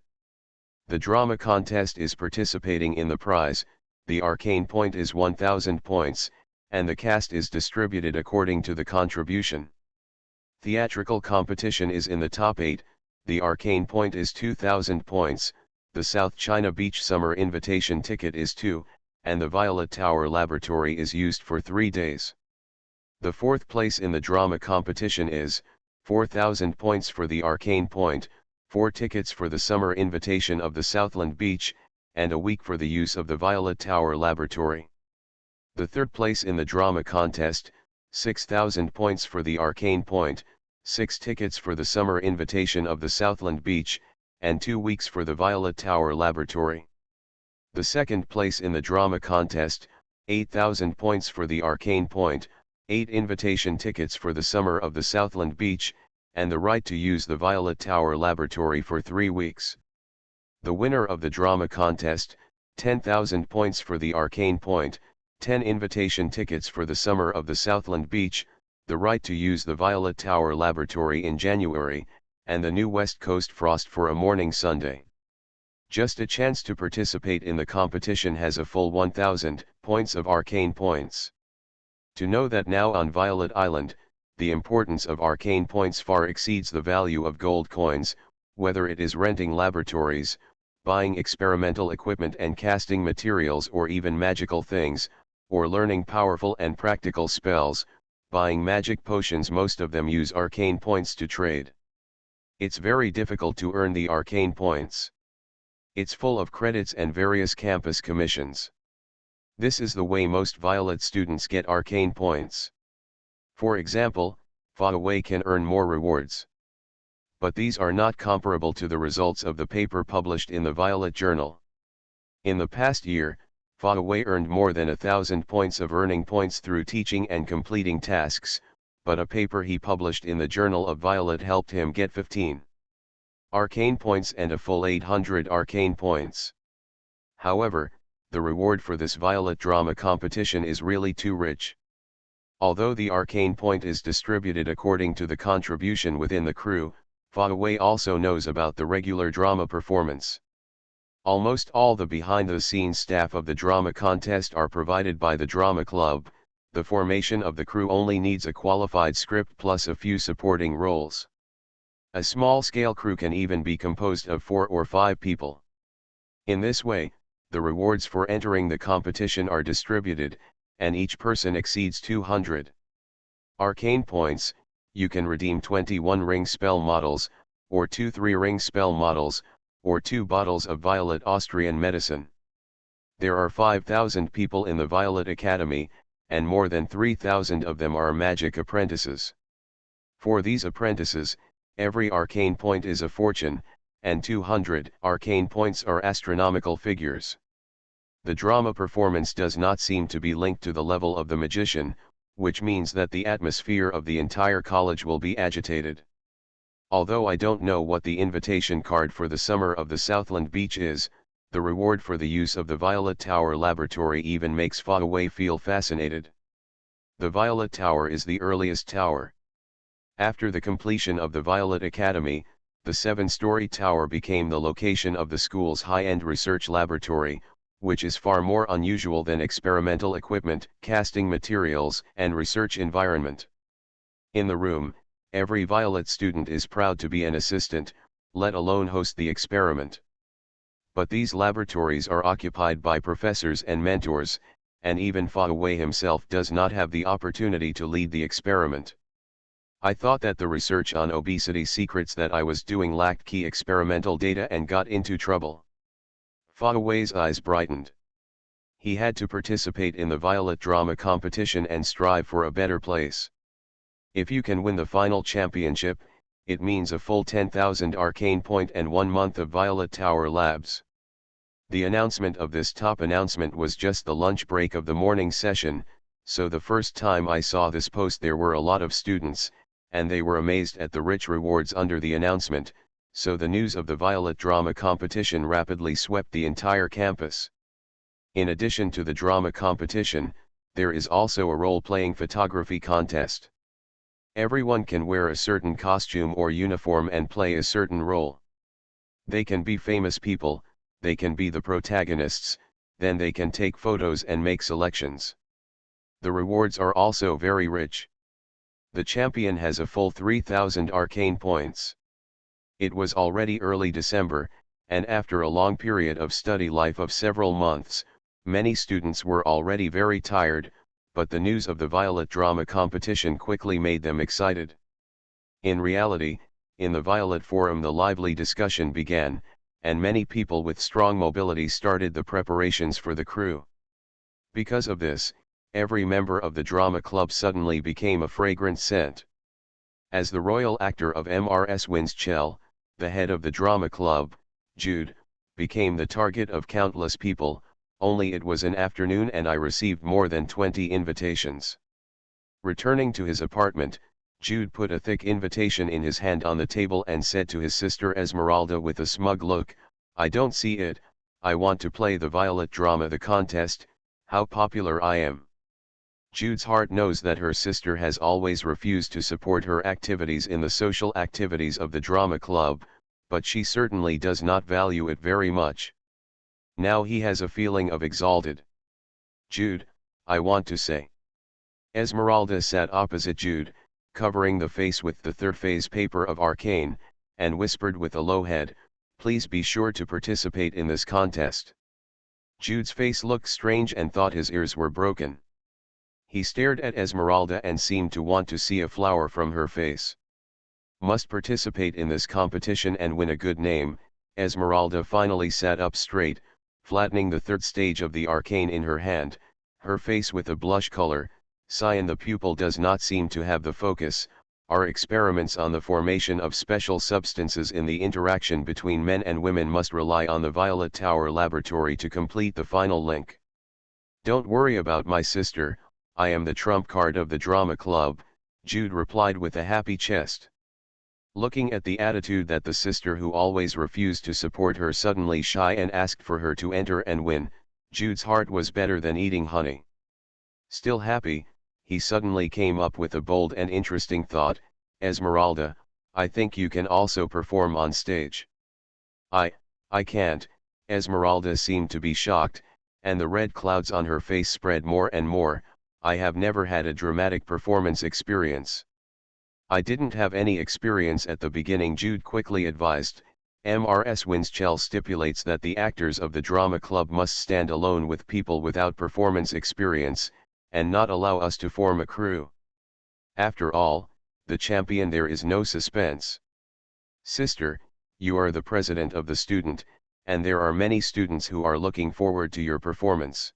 The drama contest is participating in the prize, the arcane point is 1000 points, and the cast is distributed according to the contribution. Theatrical competition is in the top 8, the arcane point is 2000 points, the South China Beach summer invitation ticket is 2, and the Violet Tower Laboratory is used for 3 days. The 4th place in the drama competition is 4000 points for the arcane point, 4 tickets for the summer invitation of the Southland Beach, and a week for the use of the Violet Tower Laboratory. The 3rd place in the drama contest, 6000 points for the arcane point, 6 tickets for the summer invitation of the Southland Beach, and 2 weeks for the Violet Tower Laboratory. The 2nd place in the drama contest, 8000 points for the arcane point, 8 invitation tickets for the summer of the Southland Beach, and the right to use the Violet Tower Laboratory for 3 weeks. The winner of the drama contest, 10,000 points for the arcane point, 10 invitation tickets for the summer of the Southland Beach, the right to use the Violet Tower Laboratory in January, and the new West Coast Frost for a morning Sunday. Just a chance to participate in the competition has a full 1000 points of arcane points. To know that now on Violet Island, the importance of arcane points far exceeds the value of gold coins, whether it is renting laboratories, buying experimental equipment and casting materials or even magical things, or learning powerful and practical spells, buying magic potions. Most of them use arcane points to trade. It's very difficult to earn the arcane points. It's full of credits and various campus commissions. This is the way most Violet students get arcane points. For example, Fa Wei can earn more rewards. But these are not comparable to the results of the paper published in the Violet Journal. In the past year, Fa Wei earned more than 1000 points of earning points through teaching and completing tasks, but a paper he published in the Journal of Violet helped him get 15 arcane points and a full 800 arcane points. However, the reward for this Violet drama competition is really too rich. Although the arcane point is distributed according to the contribution within the crew, Fa Wei also knows about the regular drama performance. Almost all the behind-the-scenes staff of the drama contest are provided by the drama club, The formation of the crew only needs a qualified script plus a few supporting roles. A small-scale crew can even be composed of 4 or 5 people. In this way, the rewards for entering the competition are distributed, and each person exceeds 200 arcane points. You can redeem 21 ring spell models, or 2 3-ring spell models, or 2 bottles of Violet Austrian medicine. There are 5,000 people in the Violet Academy, and more than 3,000 of them are magic apprentices. For these apprentices, every arcane point is a fortune, and 200 arcane points are astronomical figures. The drama performance does not seem to be linked to the level of the magician, which means that the atmosphere of the entire college will be agitated. Although I don't know what the invitation card for the Summer of the Southland Beach is, the reward for the use of the Violet Tower Laboratory even makes Faraway feel fascinated. The Violet Tower is the earliest tower. After the completion of the Violet Academy, the 7-story tower became the location of the school's high-end research laboratory, which is far more unusual than experimental equipment, casting materials, and research environment. In the room, every Violet student is proud to be an assistant, let alone host the experiment. But these laboratories are occupied by professors and mentors, and even Faraway himself does not have the opportunity to lead the experiment. I thought that the research on obesity secrets that I was doing lacked key experimental data and got into trouble. Faraway's eyes brightened. He had to participate in the Violet Drama competition and strive for a better place. If you can win the final championship, it means a full 10,000 arcane point and 1 month of Violet Tower Labs. The announcement of this top announcement was just the lunch break of the morning session, so the first time I saw this post there were a lot of students, and they were amazed at the rich rewards under the announcement, so the news of the Violet Drama competition rapidly swept the entire campus. In addition to the drama competition, there is also a role-playing photography contest. Everyone can wear a certain costume or uniform and play a certain role. They can be famous people, they can be the protagonists, then they can take photos and make selections. The rewards are also very rich. The champion has a full 3,000 arcane points. It was already early December, and after a long period of study life of several months, many students were already very tired, but the news of the Violet Drama competition quickly made them excited. In reality, in the Violet Forum the lively discussion began, and many people with strong mobility started the preparations for the crew. Because of this, every member of the drama club suddenly became a fragrant scent. As the royal actor of Mrs. Winschell, the head of the drama club, Jude, became the target of countless people, only it was an afternoon and I received more than 20 invitations. Returning to his apartment, Jude put a thick invitation in his hand on the table and said to his sister Esmeralda with a smug look, "I don't see it, I want to play the Violet Drama the contest, how popular I am." Jude's heart knows that her sister has always refused to support her activities in the social activities of the drama club, but she certainly does not value it very much. Now he has a feeling of exalted. "Jude, I want to say." Esmeralda sat opposite Jude, covering the face with the third phase paper of Arcane, and whispered with a low head, "Please be sure to participate in this contest." Jude's face looked strange and thought his ears were broken. He stared at Esmeralda and seemed to want to see a flower from her face. Must participate in this competition and win a good name. Esmeralda finally sat up straight, flattening the third stage of the arcane in her hand, her face with a blush color. Cyan the pupil does not seem to have the focus. Our experiments on the formation of special substances in the interaction between men and women must rely on the Violet Tower Laboratory to complete the final link. "Don't worry about my sister, I am the trump card of the drama club," Jude replied with a happy chest. Looking at the attitude that the sister who always refused to support her suddenly shy and asked for her to enter and win, Jude's heart was better than eating honey. Still happy, he suddenly came up with a bold and interesting thought, "Esmeralda, I think you can also perform on stage." I can't," Esmeralda seemed to be shocked, and the red clouds on her face spread more and more. I have never had a dramatic performance experience. I didn't have any experience at the beginning, Jude quickly advised. Mrs. Winchell stipulates that the actors of the drama club must stand alone with people without performance experience, and not allow us to form a crew. After all, the champion, there is no suspense. Sister, you are the president of the student, and there are many students who are looking forward to your performance.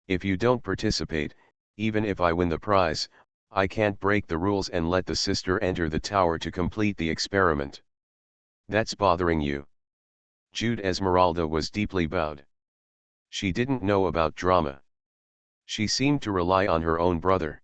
If you don't participate, even if I win the prize, I can't break the rules and let the sister enter the tower to complete the experiment. That's bothering you. Jude Esmeralda was deeply bowed. She didn't know about drama. She seemed to rely on her own brother.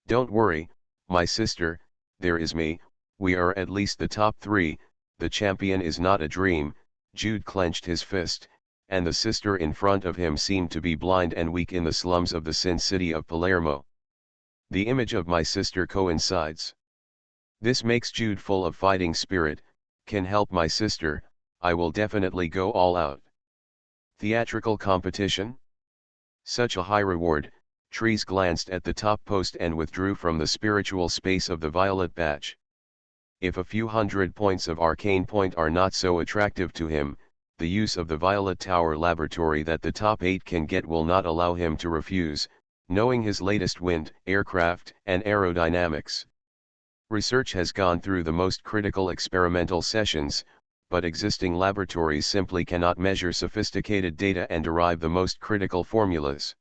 Don't worry, my sister, there is me, we are at least the top 3, the champion is not a dream. Jude clenched his fist, and the sister in front of him seemed to be blind and weak in the slums of the Sin City of Palermo. The image of my sister coincides. This makes Jude full of fighting spirit. Can help my sister, I will definitely go all out. Theatrical competition? Such a high reward. Trees glanced at the top post and withdrew from the spiritual space of the violet badge. If a few hundred points of arcane point are not so attractive to him, the use of the Violet Tower laboratory that the top 8 can get will not allow him to refuse, knowing his latest wind, aircraft, and aerodynamics. Research has gone through the most critical experimental sessions, but existing laboratories simply cannot measure sophisticated data and derive the most critical formulas.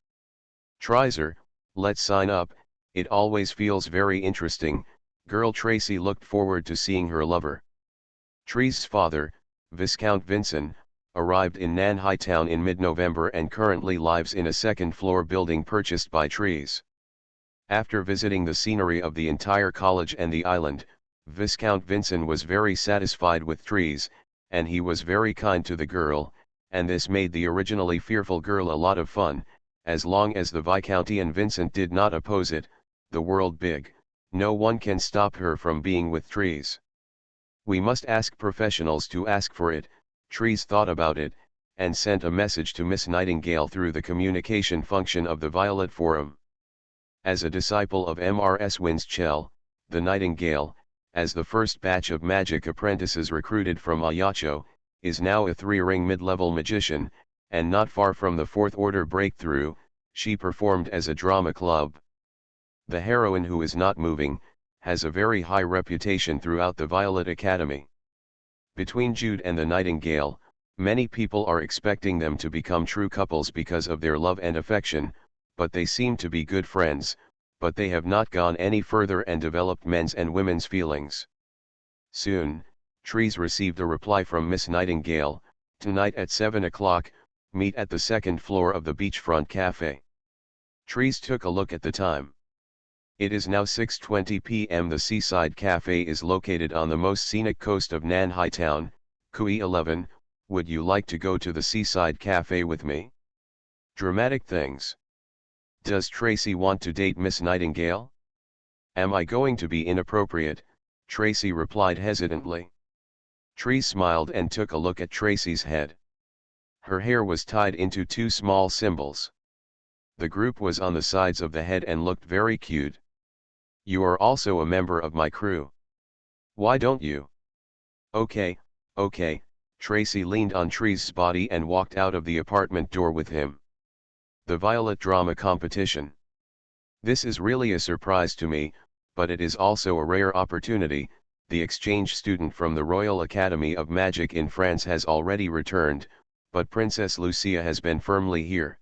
Trizer, let's sign up, it always feels very interesting. Girl Tracy looked forward to seeing her lover. Tree's father, Viscount Vincent, arrived in Nan Hai Town in mid-November and currently lives in a second-floor building purchased by Trees. After visiting the scenery of the entire college and the island, Viscount Vincent was very satisfied with Trees, and he was very kind to the girl, and this made the originally fearful girl a lot of fun, as long as the Viscountian Vincent did not oppose it. The world big, no one can stop her from being with Trees. We must ask professionals to ask for it. Trees thought about it, and sent a message to Miss Nightingale through the communication function of the Violet Forum. As a disciple of Mrs. Winchell, the Nightingale, as the first batch of magic apprentices recruited from Ayacho, is now a 3-ring mid-level magician, and not far from the 4th order breakthrough. She performed as a drama club. The heroine, who is not moving, has a very high reputation throughout the Violet Academy. Between Jude and the Nightingale, many people are expecting them to become true couples because of their love and affection, but they seem to be good friends, but they have not gone any further and developed men's and women's feelings. Soon, Trees received a reply from Miss Nightingale, tonight at 7 o'clock, meet at the 2nd floor of the beachfront cafe. Trees took a look at the time. It is now 6:20 p.m. The Seaside Cafe is located on the most scenic coast of Nan Hai Town, Kui 11, would you like to go to the Seaside Cafe with me? Dramatic things. Does Tracy want to date Miss Nightingale? Am I going to be inappropriate? Tracy replied hesitantly. Trees smiled and took a look at Tracy's head. Her hair was tied into 2 small symbols. The group was on the sides of the head and looked very cute. You are also a member of my crew. Why don't you? Okay, okay. Tracy leaned on Trees' body and walked out of the apartment door with him. The Violet Drama Competition. This is really a surprise to me, but it is also a rare opportunity. The exchange student from the Royal Academy of Magic in France has already returned, but Princess Lucia has been firmly here.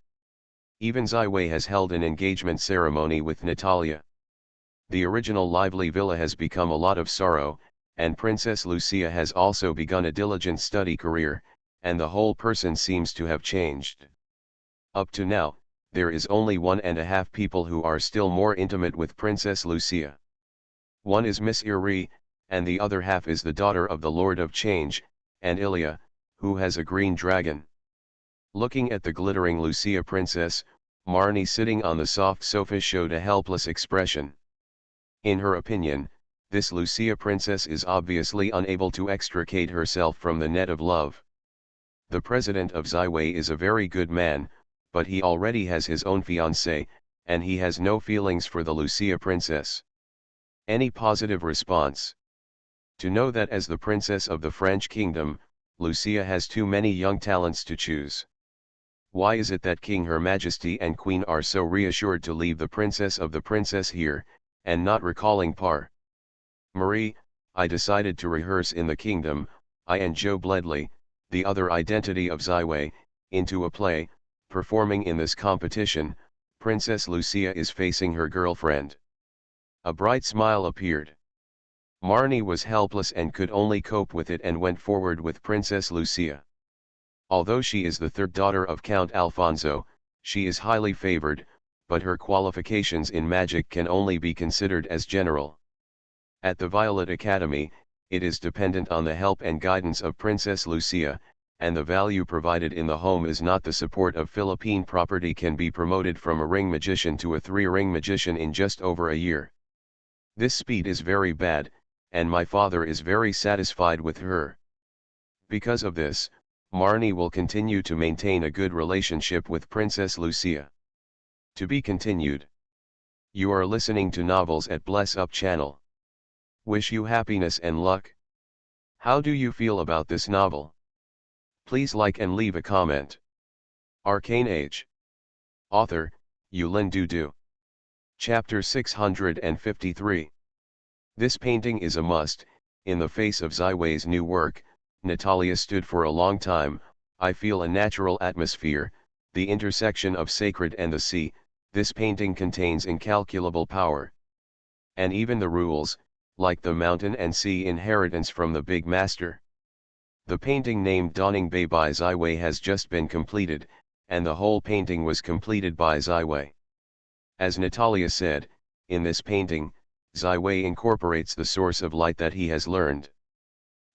Even Ziwei has held an engagement ceremony with Natalia. The original lively villa has become a lot of sorrow, and Princess Lucia has also begun a diligent study career, and the whole person seems to have changed. Up to now, there is only 1.5 people who are still more intimate with Princess Lucia. One is Miss Iri, and the other half is the daughter of the Lord of Change, and Ilya, who has a green dragon. Looking at the glittering Lucia princess, Marnie sitting on the soft sofa showed a helpless expression. In her opinion, this Lucia princess is obviously unable to extricate herself from the net of love. The president of Ziwei is a very good man, but he already has his own fiancée, and he has no feelings for the Lucia princess. Any positive response? To know that as the princess of the French kingdom, Lucia has too many young talents to choose. Why is it that King Her Majesty and Queen are so reassured to leave the princess of the princess here, and not recalling Par? Marie, I decided to rehearse in the kingdom, I and Joe Bledley, the other identity of Ziwei, into a play, performing in this competition. Princess Lucia is facing her girlfriend. A bright smile appeared. Marnie was helpless and could only cope with it and went forward with Princess Lucia. Although she is the third daughter of Count Alfonso, she is highly favored, but her qualifications in magic can only be considered as general. At the Violet Academy, it is dependent on the help and guidance of Princess Lucia, and the value provided in the home is not the support of Philippine property can be promoted from a ring magician to a 3-ring magician in just over a year. This speed is very bad, and my father is very satisfied with her. Because of this, Marnie will continue to maintain a good relationship with Princess Lucia. To be continued. You are listening to Novels at Bless Up channel. Wish you happiness and luck. How do you feel about this novel? Please like and leave a comment. Arcane Age. Author, Yulin Dudu. Chapter 653. This painting is a must. In the face of Ziwei's new work, Natalia stood for a long time. I feel a natural atmosphere, the intersection of sacred and the sea. This painting contains incalculable power. And even the rules, like the mountain and sea inheritance from the Big Master. The painting named Dawning Bay by Ziwei has just been completed, and the whole painting was completed by Ziwei. As Natalia said, in this painting, Ziwei incorporates the source of light that he has learned.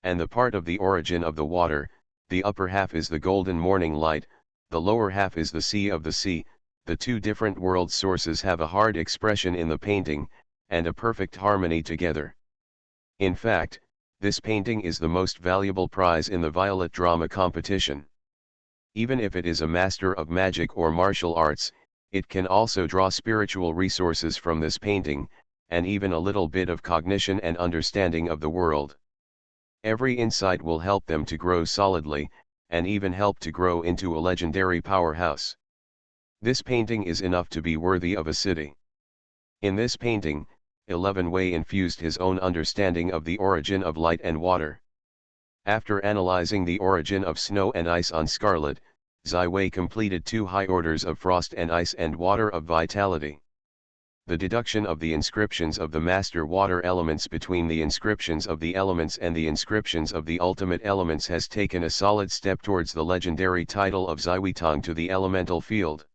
And the part of the origin of the water, the upper half is the golden morning light, the lower half is the sea of the sea. The two different world sources have a hard expression in the painting, and a perfect harmony together. In fact, this painting is the most valuable prize in the Violet Drama competition. Even if it is a master of magic or martial arts, it can also draw spiritual resources from this painting, and even a little bit of cognition and understanding of the world. Every insight will help them to grow solidly, and even help to grow into a legendary powerhouse. This painting is enough to be worthy of a city. In this painting, 11 Wei infused his own understanding of the origin of light and water. After analyzing the origin of snow and ice on Scarlet, Ziwei completed 2 high orders of frost and ice and water of vitality. The deduction of the inscriptions of the master water elements between the inscriptions of the elements and the inscriptions of the ultimate elements has taken a solid step towards the legendary title of Ziwei to the elemental field.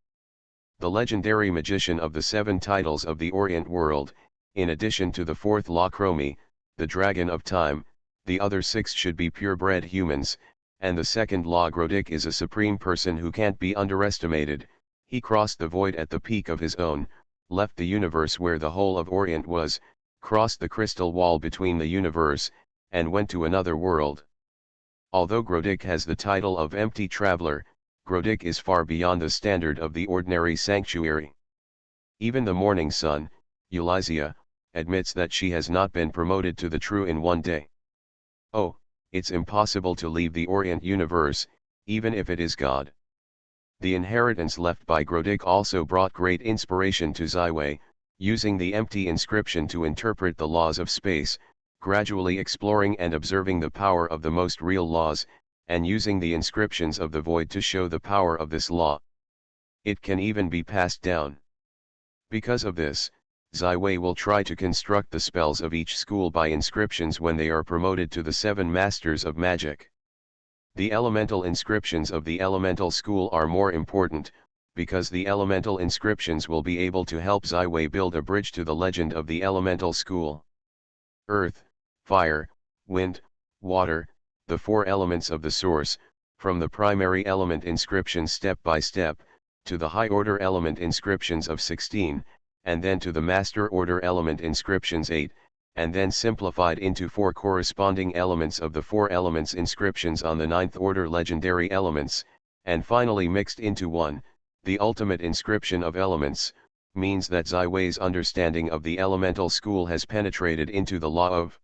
The legendary magician of the 7 titles of the Orient world, in addition to the 4th law Chromie, the dragon of time, the other 6 should be purebred humans, and the 2nd law Grodik is a supreme person who can't be underestimated. He crossed the void at the peak of his own, left the universe where the whole of Orient was, crossed the crystal wall between the universe, and went to another world. Although Grodik has the title of empty traveler, Grodik is far beyond the standard of the ordinary sanctuary. Even the morning sun, Eulizia, admits that she has not been promoted to the true in one day. Oh, it's impossible to leave the Orient universe, even if it is God. The inheritance left by Grodik also brought great inspiration to Ziwei, using the empty inscription to interpret the laws of space, gradually exploring and observing the power of the most real laws, and using the inscriptions of the void to show the power of this law. It can even be passed down. Because of this, Ziwei will try to construct the spells of each school by inscriptions when they are promoted to the 7 masters of magic. The elemental inscriptions of the elemental school are more important, because the elemental inscriptions will be able to help Ziwei build a bridge to the legend of the elemental school. Earth, fire, wind, water, the 4 elements of the source, from the primary element inscriptions step by step, to the high order element inscriptions of 16, and then to the master order element inscriptions 8, and then simplified into 4 corresponding elements of the 4 elements inscriptions on the 9th order legendary elements, and finally mixed into one, the ultimate inscription of elements, means that Ziwei's understanding of the elemental school has penetrated into the law of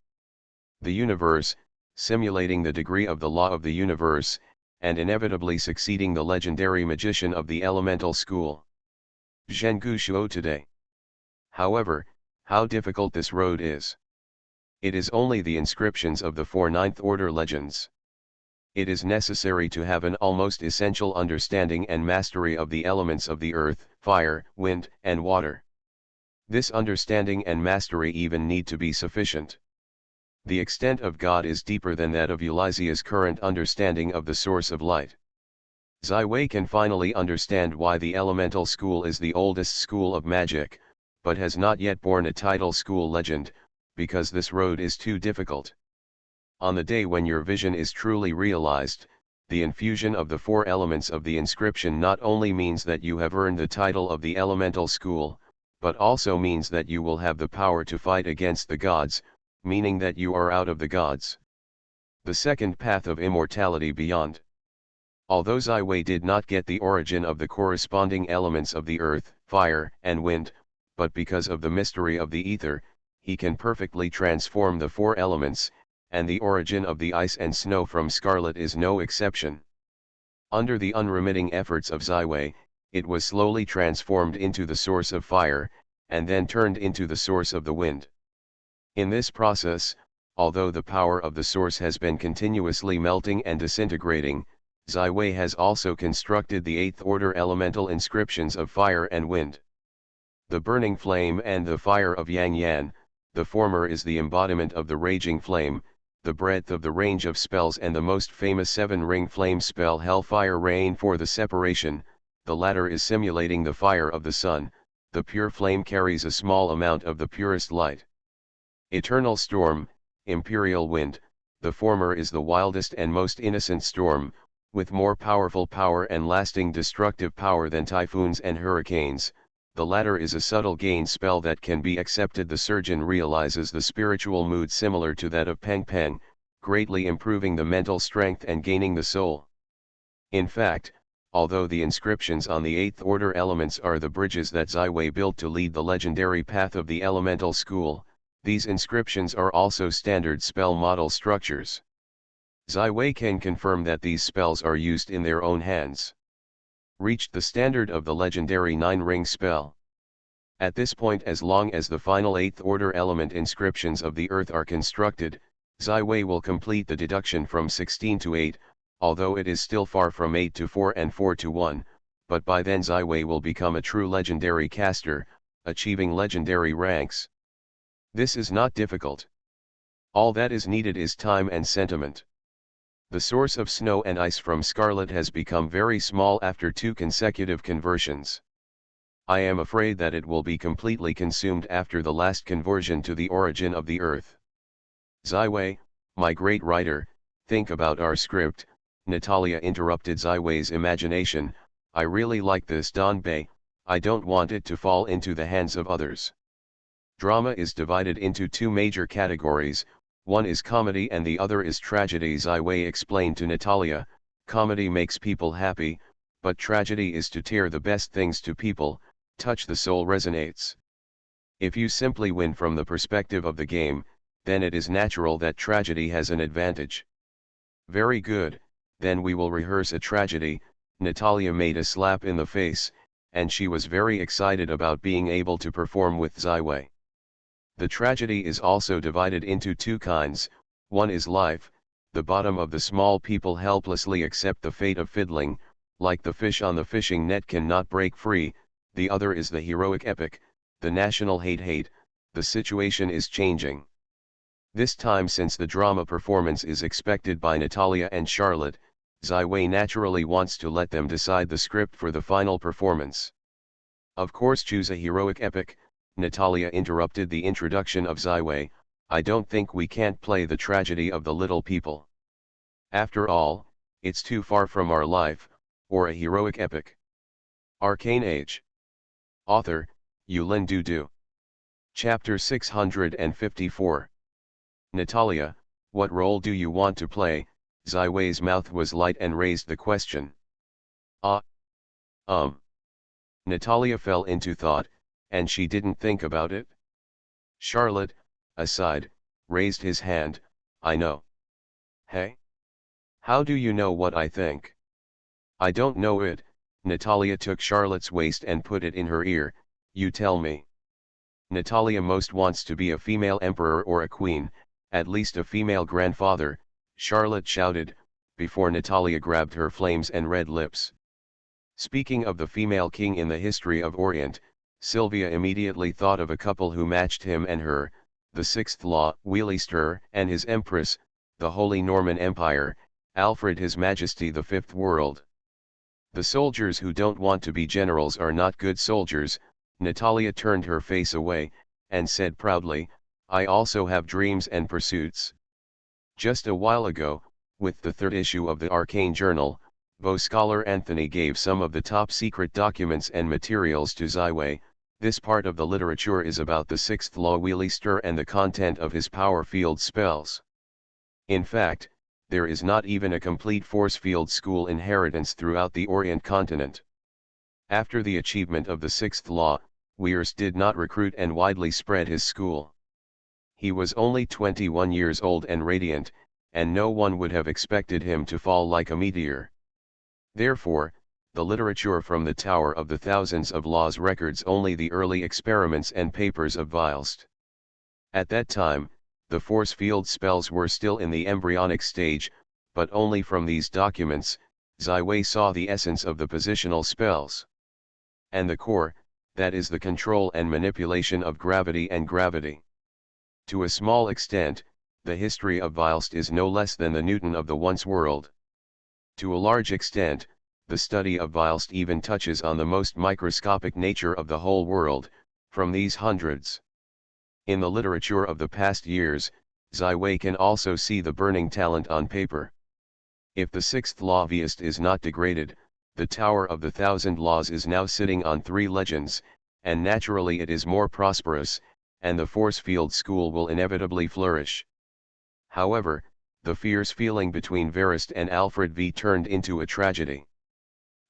the universe, simulating the degree of the law of the universe, and inevitably succeeding the legendary magician of the elemental school, Zhengu Shuo today. However, how difficult this road is. It is only the inscriptions of the 4 ninth order legends. It is necessary to have an almost essential understanding and mastery of the elements of the earth, fire, wind, and water. This understanding and mastery even need to be sufficient. The extent of God is deeper than that of Ulysses' current understanding of the source of light. Ziwei can finally understand why the elemental school is the oldest school of magic, but has not yet borne a title school legend, because this road is too difficult. On the day when your vision is truly realized, the infusion of the 4 elements of the inscription not only means that you have earned the title of the elemental school, but also means that you will have the power to fight against the gods, meaning that you are out of the gods. The second path of immortality beyond. Although Ziwei did not get the origin of the corresponding elements of the earth, fire, and wind, but because of the mystery of the ether, he can perfectly transform the 4 elements, and the origin of the ice and snow from scarlet is no exception. Under the unremitting efforts of Ziwei, it was slowly transformed into the source of fire, and then turned into the source of the wind. In this process, although the power of the source has been continuously melting and disintegrating, Ziwei has also constructed the 8th order elemental inscriptions of fire and wind. The burning flame and the fire of Yang Yan, the former is the embodiment of the raging flame, the breadth of the range of spells and the most famous 7-ring flame spell Hellfire Rain for the separation, the latter is simulating the fire of the sun, the pure flame carries a small amount of the purest light. Eternal Storm, Imperial Wind, the former is the wildest and most innocent storm, with more powerful power and lasting destructive power than typhoons and hurricanes, the latter is a subtle gain spell that can be accepted. The surgeon realizes the spiritual mood similar to that of Peng Peng, greatly improving the mental strength and gaining the soul. In fact, although the inscriptions on the 8th order elements are the bridges that Ziwei built to lead the legendary path of the elemental school, these inscriptions are also standard spell model structures. Ziwei can confirm that these spells are used in their own hands. Reached the standard of the legendary 9-ring spell. At this point, as long as the final 8th order element inscriptions of the earth are constructed, Ziwei will complete the deduction from 16 to 8, although it is still far from 8 to 4 and 4 to 1, but by then Ziwei will become a true legendary caster, achieving legendary ranks. This is not difficult. All that is needed is time and sentiment. The source of snow and ice from scarlet has become very small after 2 consecutive conversions. I am afraid that it will be completely consumed after the last conversion to the origin of the earth. Ziwei, my great writer, think about our script. Natalia interrupted Ziwei's imagination. I really like this Donbei, I don't want it to fall into the hands of others. Drama is divided into 2 major categories, one is comedy and the other is tragedy. Ziwei explained to Natalia, comedy makes people happy, but tragedy is to tear the best things to people, touch the soul resonates. If you simply win from the perspective of the game, then it is natural that tragedy has an advantage. Very good, then we will rehearse a tragedy. Natalia made a slap in the face, and she was very excited about being able to perform with Ziwei. The tragedy is also divided into 2 kinds, one is life, the bottom of the small people helplessly accept the fate of fiddling, like the fish on the fishing net cannot break free, the other is the heroic epic, the national hate, the situation is changing. This time, since the drama performance is expected by Natalia and Charlotte, Ziwei naturally wants to let them decide the script for the final performance. Of course, choose a heroic epic. Natalia interrupted the introduction of Ziwei, I don't think we can't play the tragedy of the little people. After all, it's too far from our life, or a heroic epic. Arcane Age. Author, Yulin Dudu. Chapter 654. Natalia, what role do you want to play? Ziwei's mouth was light and raised the question. Natalia fell into thought. and she didn't think about it? Charlotte, aside, raised his hand. I know. Hey? How do you know what I think? I don't know it. Natalia took Charlotte's waist and put it in her ear. You tell me. Natalia most wants to be a female emperor or a queen, at least a female grandfather, Charlotte shouted, before Natalia grabbed her flames and red lips. Speaking of the female king in the history of Orient, Sylvia immediately thought of a couple who matched him and her, the sixth law, Wheelister, and his empress, the Holy Norman Empire, Alfred His Majesty the Fifth World. The soldiers who don't want to be generals are not good soldiers. Natalia turned her face away, and said proudly, I also have dreams and pursuits. Just a while ago, with the third issue of the Arcane Journal, Bo scholar Anthony gave some of the top secret documents and materials to Ziwei. This part of the literature is about the sixth law Wheelister and the content of his power field spells. In fact, there is not even a complete force field school inheritance throughout the Orient continent. After the achievement of the sixth law, Weirs did not recruit and widely spread his school. He was only 21 years old and radiant, and no one would have expected him to fall like a meteor. Therefore, the literature from the Tower of the Thousands of Laws records only the early experiments and papers of Weilst. At that time, the force field spells were still in the embryonic stage, but only from these documents, Ziwei saw the essence of the positional spells. And the core, that is the control and manipulation of gravity and gravity. To a small extent, the history of Weilst is no less than the Newton of the once world. To a large extent, the study of Weilst even touches on the most microscopic nature of the whole world, from these hundreds. In the literature of the past years, Ziwei can also see the burning talent on paper. If the sixth law Weist is not degraded, the Tower of the Thousand Laws is now sitting on 3 legends, and naturally it is more prosperous, and the force field school will inevitably flourish. However, the fierce feeling between Verist and Alfred V turned into a tragedy.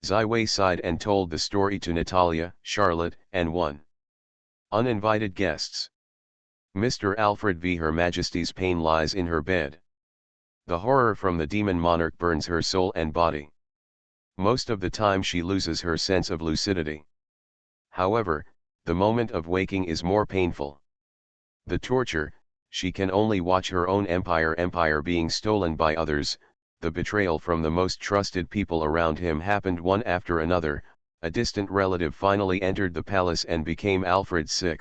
Ziwei sighed and told the story to Natalia, Charlotte, and one uninvited guests. Mr. Alfred V. Her Majesty's pain lies in her bed. The horror from the demon monarch burns her soul and body. Most of the time she loses her sense of lucidity. However, the moment of waking is more painful. The torture, she can only watch her own empire being stolen by others. The betrayal from the most trusted people around him happened one after another. A distant relative finally entered the palace and became Alfred VI,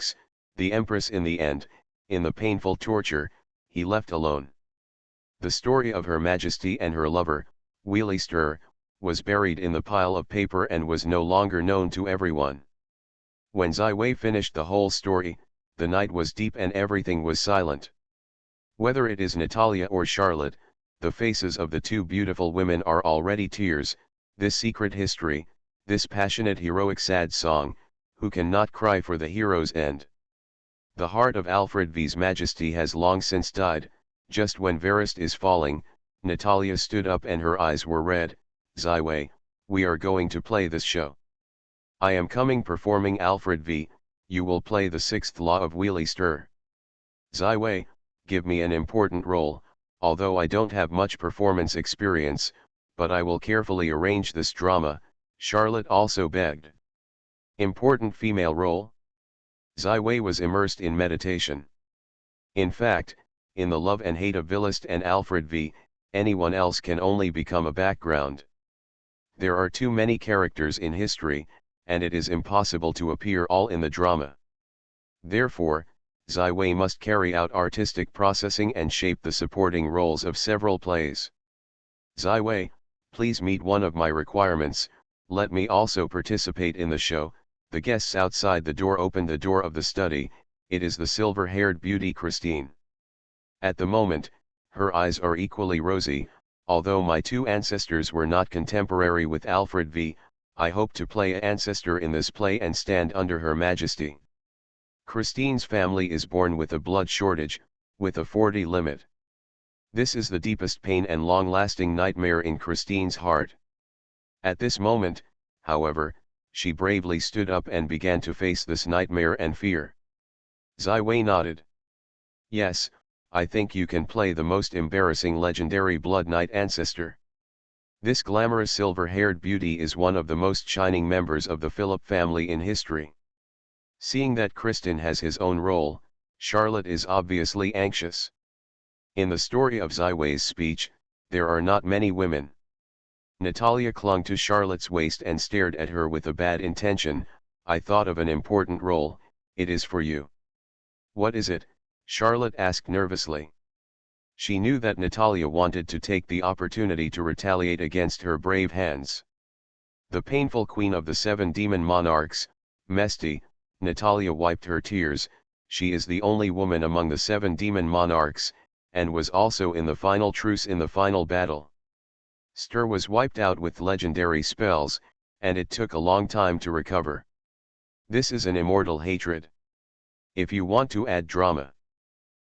the empress in the end. In the painful torture, he left alone. The story of Her Majesty and her lover, Wheelister, was buried in the pile of paper and was no longer known to everyone. When Ziwei finished the whole story, the night was deep and everything was silent. Whether it is Natalia or Charlotte, the faces of the two beautiful women are already tears. This secret history, this passionate heroic sad song, who can not cry for the hero's end? The heart of Alfred V's Majesty has long since died. Just when Verist is falling, Natalia stood up and her eyes were red. Ziwei, we are going to play this show. I am coming performing Alfred V, you will play the sixth law of Wheelister. Ziwei, give me an important role, although I don't have much performance experience, but I will carefully arrange this drama, Charlotte also begged. Important female role? Ziwei was immersed in meditation. In fact, in the love and hate of Willist and Alfred V, anyone else can only become a background. There are too many characters in history, and it is impossible to appear all in the drama. Therefore, Ziwei must carry out artistic processing and shape the supporting roles of several plays. Ziwei, please meet one of my requirements, let me also participate in the show. The guests outside the door opened the door of the study. It is the silver-haired beauty Christine. At the moment, her eyes are equally rosy. Although my two ancestors were not contemporary with Alfred V, I hope to play an ancestor in this play and stand under Her Majesty. Christine's family is born with a blood shortage, with a 40 limit. This is the deepest pain and long-lasting nightmare in Christine's heart. At this moment, however, she bravely stood up and began to face this nightmare and fear. Zai Wei nodded. Yes, I think you can play the most embarrassing legendary Blood Knight ancestor. This glamorous silver-haired beauty is one of the most shining members of the Philip family in history. Seeing that Kristin has his own role, Charlotte is obviously anxious. In the story of Zai Wei's speech, there are not many women. Natalia clung to Charlotte's waist and stared at her with a bad intention. I thought of an important role, it is for you. What is it? Charlotte asked nervously. She knew that Natalia wanted to take the opportunity to retaliate against her brave hands. The painful queen of the 7 demon monarchs, Mesti, Natalia wiped her tears. She is the only woman among the 7 demon monarchs, and was also in the final truce in the final battle. Stur was wiped out with legendary spells, and it took a long time to recover. This is an immortal hatred. If you want to add drama.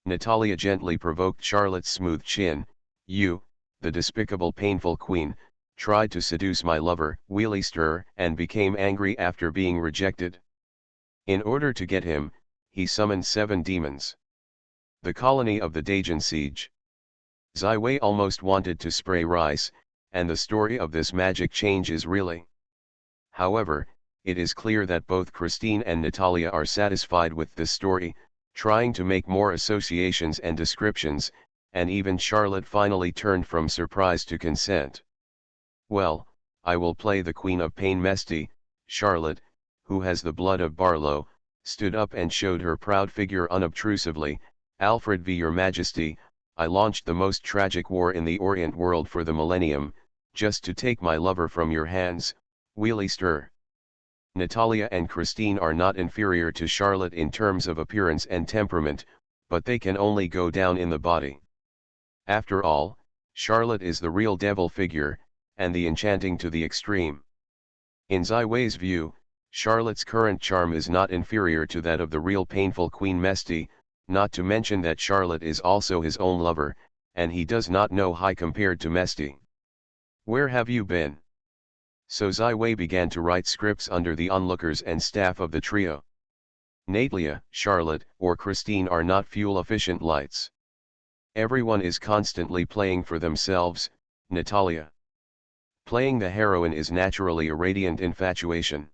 Natalia gently provoked Charlotte's smooth chin. You, the despicable painful queen, tried to seduce my lover, Wheelie Stur, and became angry after being rejected. In order to get him, he summoned 7 demons. The colony of the Daejeon siege. Zai Wei almost wanted to spray rice, and the story of this magic change is really. However, it is clear that both Kristin and Natalia are satisfied with this story, trying to make more associations and descriptions, and even Charlotte finally turned from surprise to consent. Well, I will play the Queen of Pain. Mesti, Charlotte, who has the blood of Barlow, stood up and showed her proud figure unobtrusively. Alfred v. Your Majesty, I launched the most tragic war in the Orient world for the millennium, just to take my lover from your hands, Wheelie Stur. Natalia and Kristin are not inferior to Charlotte in terms of appearance and temperament, but they can only go down in the body. After all, Charlotte is the real devil figure, and the enchanting to the extreme. In Zai Wei's view, Charlotte's current charm is not inferior to that of the real painful Queen Mesti, not to mention that Charlotte is also his own lover, and he does not know high compared to Mesti. Where have you been? So Zai Wei began to write scripts under the onlookers and staff of the trio. Natalia, Charlotte, or Kristin are not fuel-efficient lights. Everyone is constantly playing for themselves. Natalia. Playing the heroine is naturally a radiant infatuation.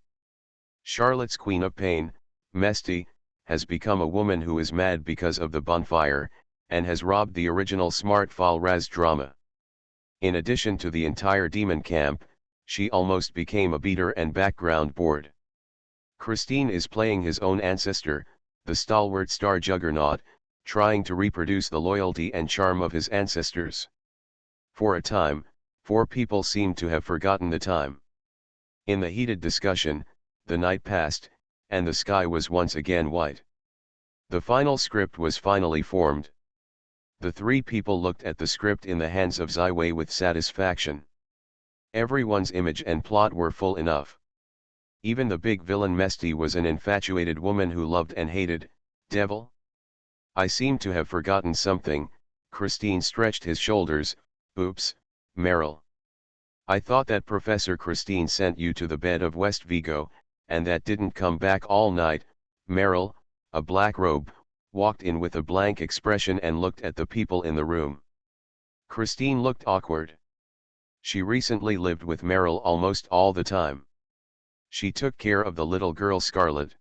Charlotte's Queen of Pain, Mesti, has become a woman who is mad because of the bonfire, and has robbed the original smart Fall Raz drama. In addition to the entire demon camp, she almost became a beater and background board. Kristin is playing his own ancestor, the stalwart star juggernaut, trying to reproduce the loyalty and charm of his ancestors. For a time, 4 people seemed to have forgotten the time. In the heated discussion, the night passed, and the sky was once again white. The final script was finally formed. The 3 people looked at the script in the hands of Zai Wei with satisfaction. Everyone's image and plot were full enough. Even the big villain Mesti was an infatuated woman who loved and hated. Devil? I seem to have forgotten something. Kristin stretched his shoulders. Oops, Meryl. I thought that Professor Kristin sent you to the bed of West Vigo, and that didn't come back all night. Meryl, a black robe, walked in with a blank expression and looked at the people in the room. Kristin looked awkward. She recently lived with Meryl almost all the time. She took care of the little girl Scarlet.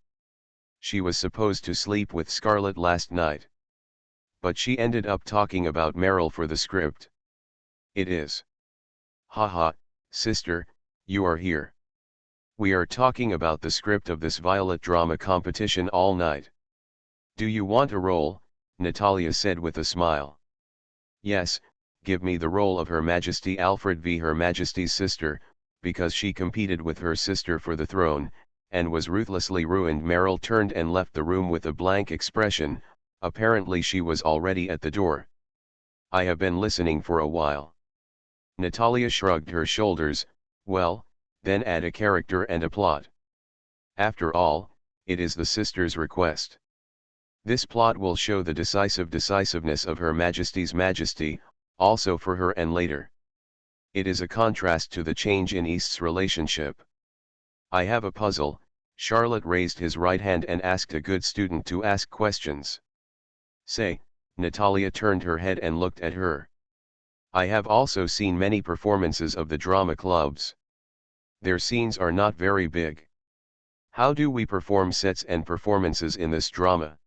She was supposed to sleep with Scarlet last night. But she ended up talking about Meryl for the script. It is. Haha, sister, you are here. We are talking about the script of this Violet drama competition all night. Do you want a role? Natalia said with a smile. Yes, give me the role of Her Majesty Alfred v. Her Majesty's sister, because she competed with her sister for the throne, and was ruthlessly ruined. Meryl turned and left the room with a blank expression. Apparently she was already at the door. I have been listening for a while. Natalia shrugged her shoulders. Well, then add a character and a plot. After all, it is the sister's request. This plot will show the decisiveness of Her Majesty's majesty, also for her and later. It is a contrast to the change in East's relationship. I have a puzzle. Charlotte raised his right hand and asked a good student to ask questions. Say, Natalia turned her head and looked at her. I have also seen many performances of the drama clubs. Their scenes are not very big. How do we perform sets and performances in this drama?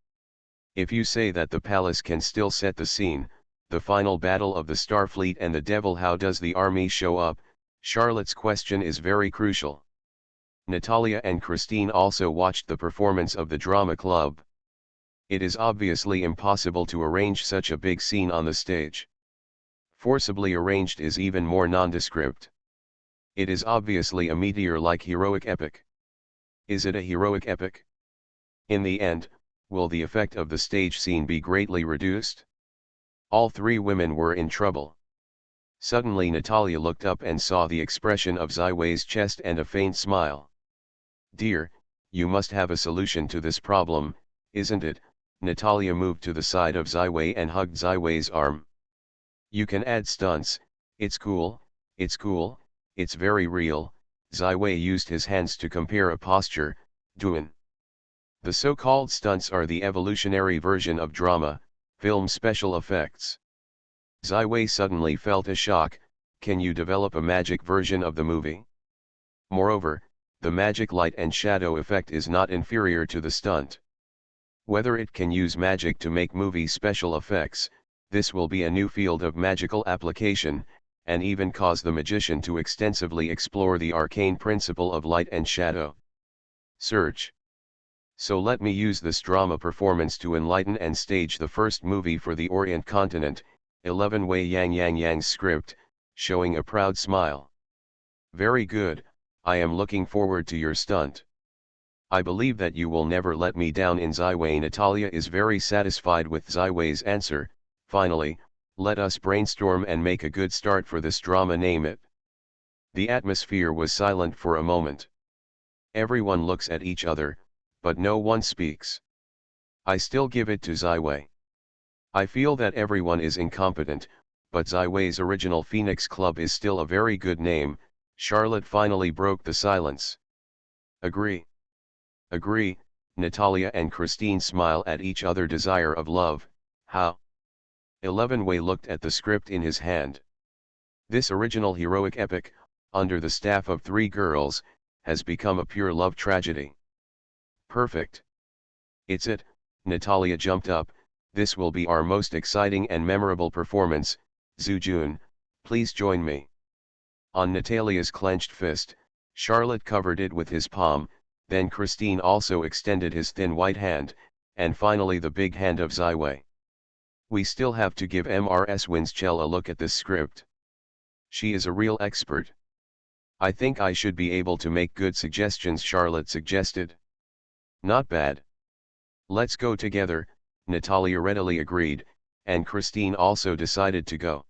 If you say that the palace can still set the scene, the final battle of the Starfleet and the Devil, how does the army show up? Charlotte's question is very crucial. Natalia and Christine also watched the performance of the drama club. It is obviously impossible to arrange such a big scene on the stage. Forcibly arranged is even more nondescript. It is obviously a meteor-like heroic epic. Is it a heroic epic? In the end, will the effect of the stage scene be greatly reduced? All three women were in trouble. Suddenly Natalia looked up and saw the expression of Ziwei's chest and a faint smile. Dear, you must have a solution to this problem, isn't it? Natalia moved to the side of Ziwei and hugged Ziwei's arm. You can add stunts, it's cool, it's very real. Ziwei used his hands to compare a posture, doing. The so-called stunts are the evolutionary version of drama, film special effects. Ziwei suddenly felt a shock. Can you develop a magic version of the movie? Moreover, the magic light and shadow effect is not inferior to the stunt. Whether it can use magic to make movie special effects, this will be a new field of magical application, and even cause the magician to extensively explore the arcane principle of light and shadow. Search. So let me use this drama performance to enlighten and stage the first movie for the Orient continent. 11 Wei Yang's script, showing a proud smile. Very good, I am looking forward to your stunt. I believe that you will never let me down in Ziwei. Natalia is very satisfied with Ziwei's answer. Finally, let us brainstorm and make a good start for this drama. Name it. The atmosphere was silent for a moment. Everyone looks at each other, but no one speaks. I still give it to Ziwei. I feel that everyone is incompetent, but Ziwei's original Phoenix Club is still a very good name. Charlotte finally broke the silence. Agree. Agree. Natalia and Christine smile at each other. Desire of love, how? 11 Wei looked at the script in his hand. This original heroic epic, under the staff of three girls, has become a pure love tragedy. Perfect. It's it. Natalia jumped up. This will be our most exciting and memorable performance. Zhu Jun, please join me. On Natalia's clenched fist, Charlotte covered it with his palm, then Christine also extended his thin white hand, and finally the big hand of Ziwei. We still have to give Ms. Winchell a look at this script. She is a real expert. I think I should be able to make good suggestions, Charlotte suggested. Not bad. Let's go together, Natalia readily agreed, and Christine also decided to go.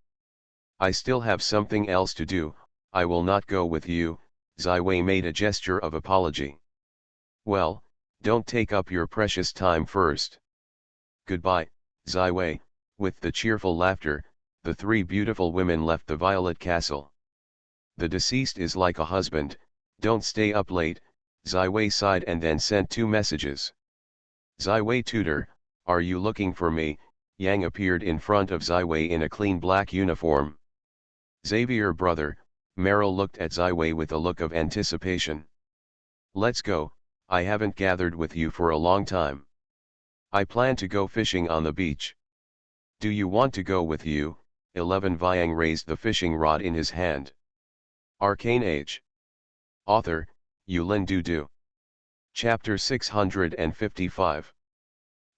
I still have something else to do, I will not go with you. Ziwei made a gesture of apology. Well, don't take up your precious time first. Goodbye, Ziwei. With the cheerful laughter, the three beautiful women left the Violet Castle. The deceased is like a husband, don't stay up late. Ziwei sighed and then sent 2 messages. Ziwei tutor, are you looking for me? Yang appeared in front of Ziwei in a clean black uniform. Xavier brother, Meryl looked at Ziwei with a look of anticipation. Let's go, I haven't gathered with you for a long time. I plan to go fishing on the beach. Do you want to go with you? 11 Viang raised the fishing rod in his hand. Arcane Age. Author, Yulin Dudu. Chapter 655.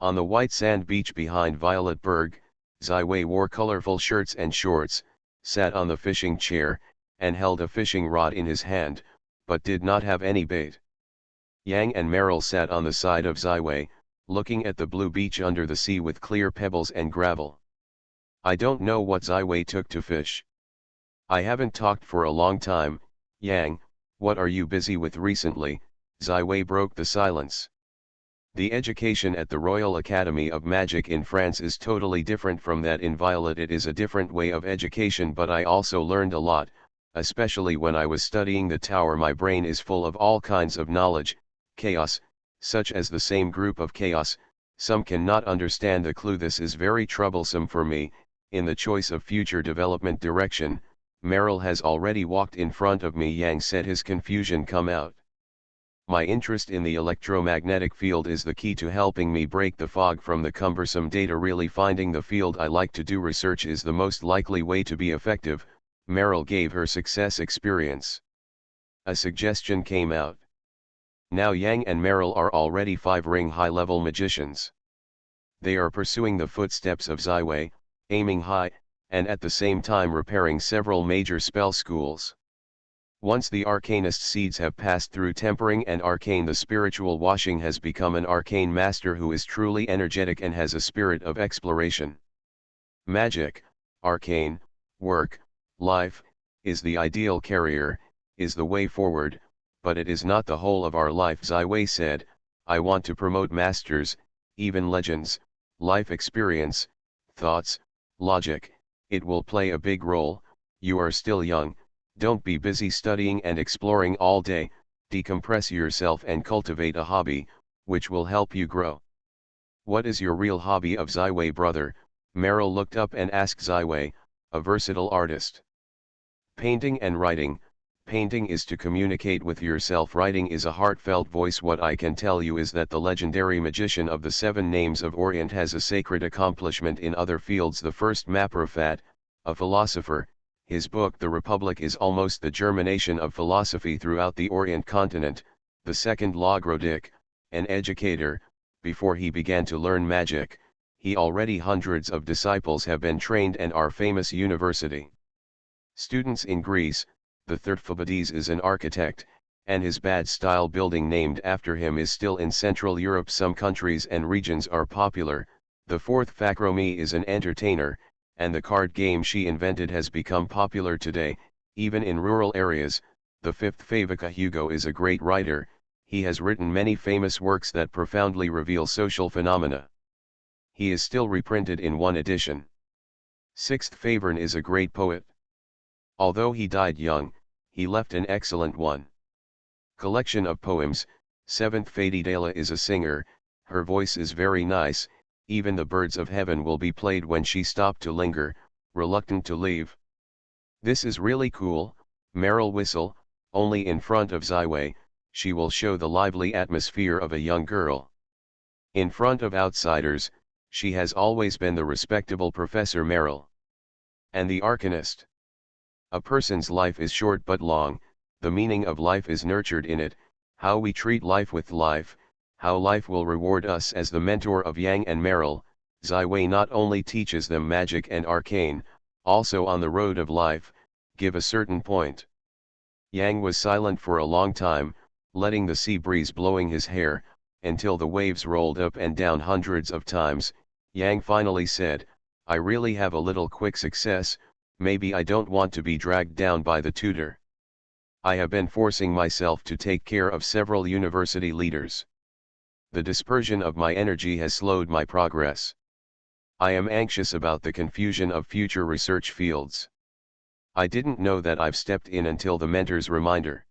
On the white sand beach behind Violet Berg, Ziwei wore colorful shirts and shorts, sat on the fishing chair, and held a fishing rod in his hand, but did not have any bait. Yang and Meryl sat on the side of Ziwei, looking at the blue beach under the sea with clear pebbles and gravel. I don't know what Ziwei took to fish. I haven't talked for a long time. Yang, what are you busy with recently? Ziwei broke the silence. The education at the Royal Academy of Magic in France is totally different from that in Violet. It is a different way of education, but I also learned a lot. especially when I was studying the tower. My brain is full of all kinds of knowledge, chaos, such as the same group of chaos, some cannot understand the clue. This is very troublesome for me, in the choice of future development direction. Meryl has already walked in front of me. Yang said, his confusion come out. My interest in the electromagnetic field is the key to helping me break the fog from the cumbersome data. Really finding the field I like to do research is the most likely way to be effective, Meryl gave her success experience. A suggestion came out. Now Yang and Meryl are already 5-ring high-level magicians. They are pursuing the footsteps of Ziwei, aiming high, and at the same time repairing several major spell schools. Once the arcanist seeds have passed through tempering and arcane, the spiritual washing, has become an arcane master who is truly energetic and has a spirit of exploration. Magic, arcane, work, life, is the ideal carrier, is the way forward, but it is not the whole of our life. Ziwei said, I want to promote masters, even legends, life experience, thoughts, logic. It will play a big role. You are still young. Don't be busy studying and exploring all day. Decompress yourself and cultivate a hobby, which will help you grow. What is your real hobby? Of Ziwei brother, Meryl looked up and asked. Ziwei, a versatile artist. Painting and writing. Painting is to communicate with yourself. Writing is a heartfelt voice. What I can tell you is that the legendary magician of the 7 names of Orient has a sacred accomplishment in other fields. The first Maprofat, a philosopher. His book The Republic is almost the germination of philosophy throughout the Orient continent. The second Logrodic, an educator. Before he began to learn magic, he already hundreds of disciples have been trained and are famous university students in Greece. The third Phoebades is an architect, and his bad style building named after him is still in Central Europe. Some countries and regions are popular. The fourth Fakromi is an entertainer, and the card game she invented has become popular today, even in rural areas. The fifth Favika Hugo is a great writer. He has written many famous works that profoundly reveal social phenomena. He is still reprinted in 1 edition. Sixth Favern is a great poet. Although he died young, he left an excellent one. Collection of poems. Seventh Fadidala is a singer. Her voice is very nice. Even the birds of heaven will be played when she stopped to linger, reluctant to leave. This is really cool. Meryl whistle, only in front of Ziwei, she will show the lively atmosphere of a young girl. In front of outsiders, she has always been the respectable Professor Meryl. And the arcanist. A person's life is short but long. The meaning of life is nurtured in it, how we treat life with life, how life will reward us. As the mentor of Yang and Meryl, Ziwei not only teaches them magic and arcane, also on the road of life, give a certain point. Yang was silent for a long time, letting the sea breeze blowing his hair, until the waves rolled up and down hundreds of times. Yang finally said, I really have a little quick success. Maybe I don't want to be dragged down by the tutor. I have been forcing myself to take care of several university leaders. The dispersion of my energy has slowed my progress. I am anxious about the confusion of future research fields. I didn't know that I've stepped in until the mentor's reminder.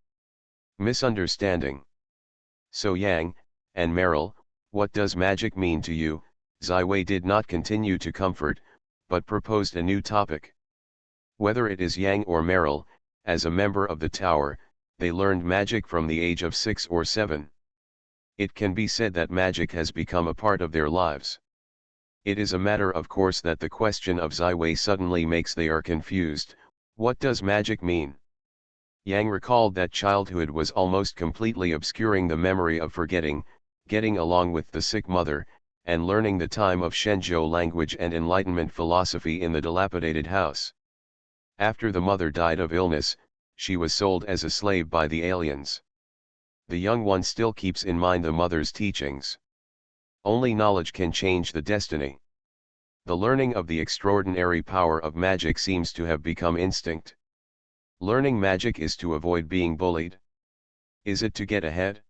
Misunderstanding. So Yang, and Meryl, what does magic mean to you? Ziwei did not continue to comfort, but proposed a new topic. Whether it is Yang or Meryl, as a member of the tower, they learned magic from the age of 6 or 7. It can be said that magic has become a part of their lives. It is a matter of course that the question of Ziwei suddenly makes they are confused. What does magic mean? Yang recalled that childhood was almost completely obscuring the memory of forgetting, getting along with the sick mother, and learning the time of Shenzhou language and Enlightenment philosophy in the dilapidated house. After the mother died of illness, she was sold as a slave by the aliens. The young one still keeps in mind the mother's teachings. Only knowledge can change the destiny. The learning of the extraordinary power of magic seems to have become instinct. Learning magic is to avoid being bullied. Is it to get ahead?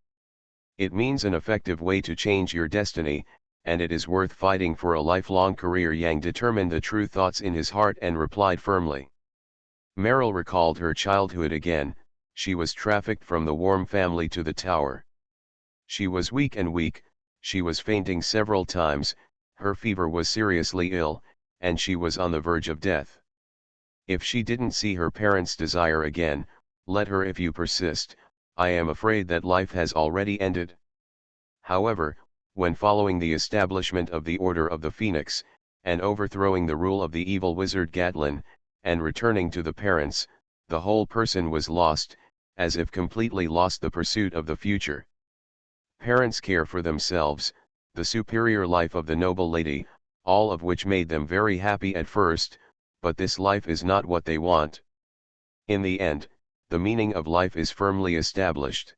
It means an effective way to change your destiny, and it is worth fighting for a lifelong career. Yang determined the true thoughts in his heart and replied firmly. Meryl recalled her childhood again. She was trafficked from the warm family to the tower. She was weak and weak, she was fainting several times, her fever was seriously ill, and she was on the verge of death. If she didn't see her parents' desire again, let her if you persist, I am afraid that life has already ended. However, when following the establishment of the Order of the Phoenix, and overthrowing the rule of the evil wizard Gatlin, and returning to the parents, the whole person was lost, as if completely lost the pursuit of the future. Parents care for themselves, the superior life of the noble lady, all of which made them very happy at first, but this life is not what they want. In the end, the meaning of life is firmly established.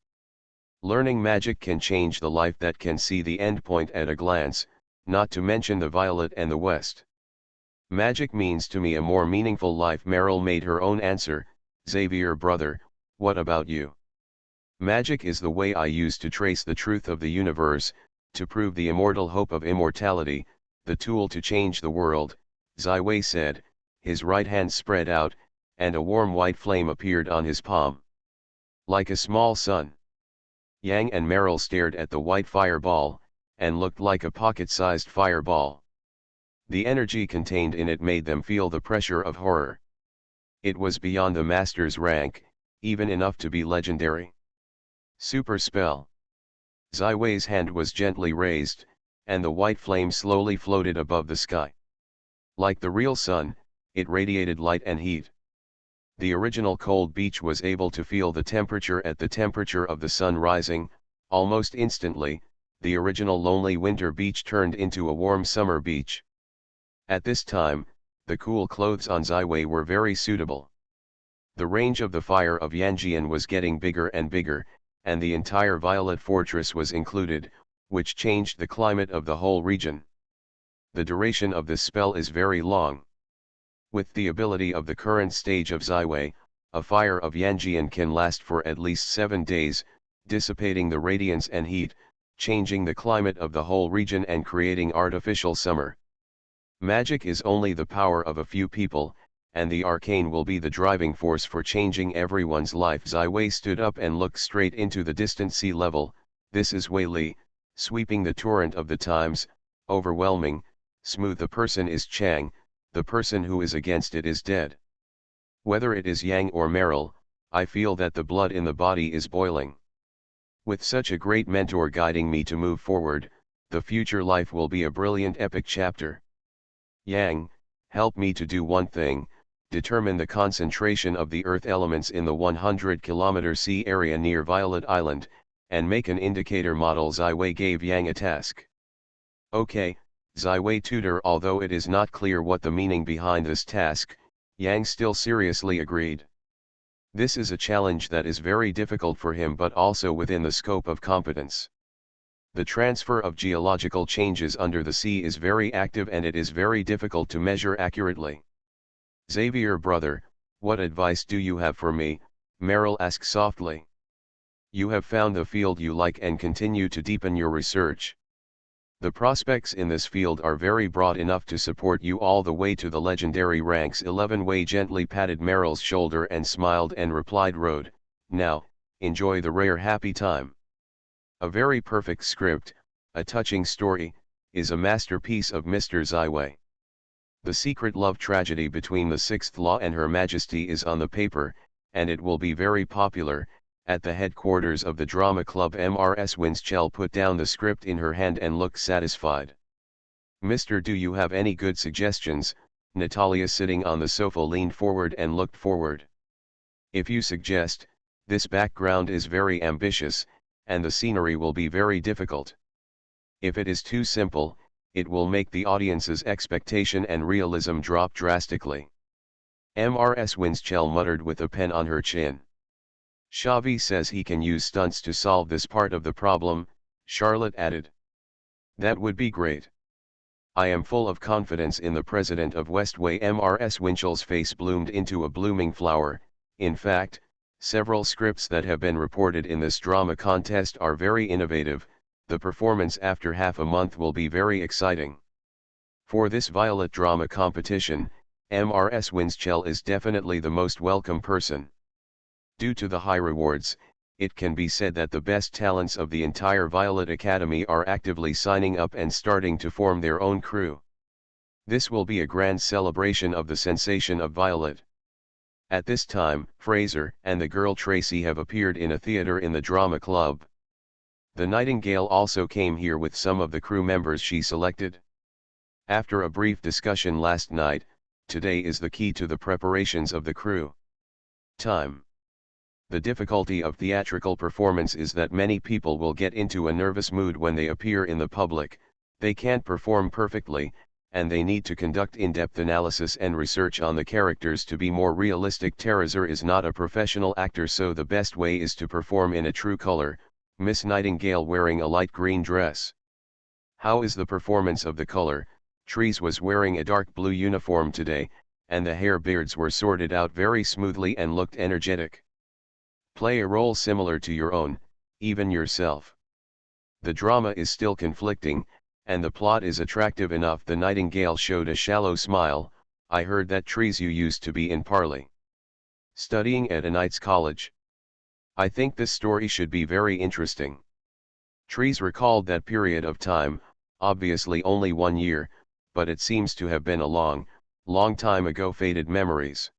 Learning magic can change the life that can see the endpoint at a glance, not to mention the violet and the west. Magic means to me a more meaningful life. Meryl made her own answer. Xavier brother, what about you? Magic is the way I use to trace the truth of the universe, to prove the immortal hope of immortality, the tool to change the world, Ziwei said, his right hand spread out, and a warm white flame appeared on his palm. Like a small sun. Yang and Meryl stared at the white fireball, and looked like a pocket-sized fireball. The energy contained in it made them feel the pressure of horror. It was beyond the master's rank, even enough to be legendary. Super spell. Ziwei's hand was gently raised, and the white flame slowly floated above the sky. Like the real sun, it radiated light and heat. The original cold beach was able to feel the temperature at the temperature of the sun rising. Almost instantly, the original lonely winter beach turned into a warm summer beach. At this time, the cool clothes on Ziwei were very suitable. The range of the fire of Yanjian was getting bigger and bigger, and the entire Violet Fortress was included, which changed the climate of the whole region. The duration of this spell is very long. With the ability of the current stage of Ziwei, a fire of Yanjian can last for at least 7 days, dissipating the radiance and heat, changing the climate of the whole region and creating artificial summer. Magic is only the power of a few people, and the arcane will be the driving force for changing everyone's life. Ziwei stood up and looked straight into the distant sea level. This is Wei Li, sweeping the torrent of the times, overwhelming, smooth. The person is Chang, the person who is against it is dead. Whether it is Yang or Meryl, I feel that the blood in the body is boiling. With such a great mentor guiding me to move forward, the future life will be a brilliant epic chapter. Yang, help me to do one thing, determine the concentration of the earth elements in the 100-kilometer sea area near Violet Island, and make an indicator model. Ziwei gave Yang a task. Okay, Ziwei tutor. Although it is not clear what the meaning behind this task, Yang still seriously agreed. This is a challenge that is very difficult for him but also within the scope of competence. The transfer of geological changes under the sea is very active and it is very difficult to measure accurately. Xavier brother, what advice do you have for me? Meryl asked softly. You have found the field you like and continue to deepen your research. The prospects in this field are very broad enough to support you all the way to the legendary ranks. 11 Wei gently patted Meryl's shoulder and smiled and replied, Road, now, enjoy the rare happy time. A very perfect script, a touching story, is a masterpiece of Mr. Ziwei. The secret love tragedy between the Sixth Law and Her Majesty is on the paper, and it will be very popular. At the headquarters of the drama club, Mrs. Winchell put down the script in her hand and looked satisfied. Mister, do you have any good suggestions? Natalia, sitting on the sofa, leaned forward and looked forward. If you suggest, this background is very ambitious, and the scenery will be very difficult. If it is too simple, it will make the audience's expectation and realism drop drastically. Mrs. Winchell muttered with a pen on her chin. Xavi says he can use stunts to solve this part of the problem, Charlotte added. That would be great. I am full of confidence in the president of Westway. Mrs. Winchell's face bloomed into a blooming flower. In fact, several scripts that have been reported in this drama contest are very innovative. The performance after half a month will be very exciting. For this Violet drama competition, Mrs. Winchell is definitely the most welcome person. Due to the high rewards, it can be said that the best talents of the entire Violet Academy are actively signing up and starting to form their own crew. This will be a grand celebration of the sensation of Violet. At this time, Fraser and the girl Tracy have appeared in a theater in the drama club. The Nightingale also came here with some of the crew members she selected. After a brief discussion last night, today is the key to the preparations of the crew. Time. The difficulty of theatrical performance is that many people will get into a nervous mood when they appear in the public, they can't perform perfectly, and they need to conduct in-depth analysis and research on the characters to be more realistic. Teresa is not a professional actor, so the best way is to perform in a true color, Miss Nightingale wearing a light green dress. How is the performance of the color? Trees was wearing a dark blue uniform today, and the hair beards were sorted out very smoothly and looked energetic. Play a role similar to your own, even yourself. The drama is still conflicting, and the plot is attractive enough. The Nightingale showed a shallow smile. I heard that Trees you used to be in Parley. Studying at a Knights College. I think this story should be very interesting. Trees recalled that period of time, obviously only 1 year, but it seems to have been a long, long time ago. Faded memories.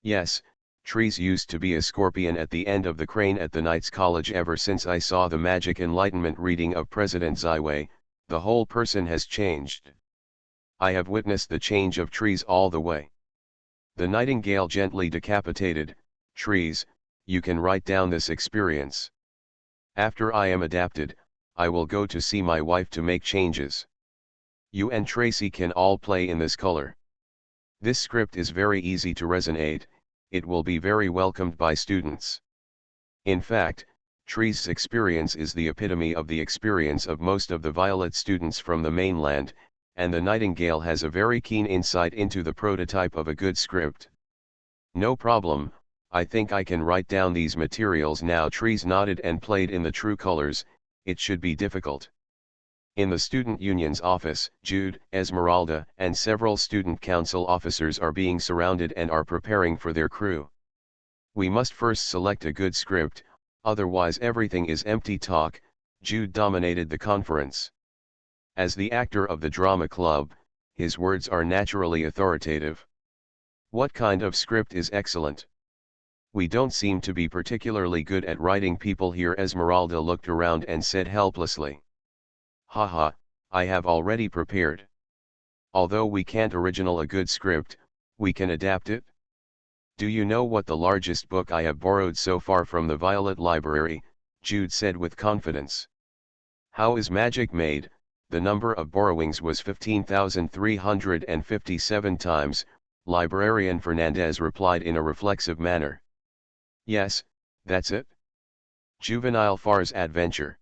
Yes, Trees used to be a scorpion at the end of the crane at the Knights College. Ever since I saw the Magic Enlightenment reading of President Ziwei, the whole person has changed. I have witnessed the change of Trees all the way. The Nightingale gently decapitated. Trees, you can write down this experience. After I am adapted, I will go to see my wife to make changes. You and Tracy can all play in this color. This script is very easy to resonate. It will be very welcomed by students. In fact, Trees' experience is the epitome of the experience of most of the Violet students from the mainland, and the Nightingale has a very keen insight into the prototype of a good script. No problem, I think I can write down these materials now. Trees nodded and played in the true colors. It should be difficult. In the student union's office, Jude, Esmeralda, and several student council officers are being surrounded and are preparing for their crew. We must first select a good script, otherwise everything is empty talk. Jude dominated the conference. As the actor of the drama club, his words are naturally authoritative. What kind of script is excellent? We don't seem to be particularly good at writing people here. Esmeralda looked around and said helplessly. Haha, I have already prepared. Although we can't original a good script, we can adapt it. Do you know what the largest book I have borrowed so far from the Violet Library? Jude said with confidence. How is magic made? The number of borrowings was 15,357 times, Librarian Fernandez replied in a reflexive manner. Yes, that's it. Juvenile Far's adventure.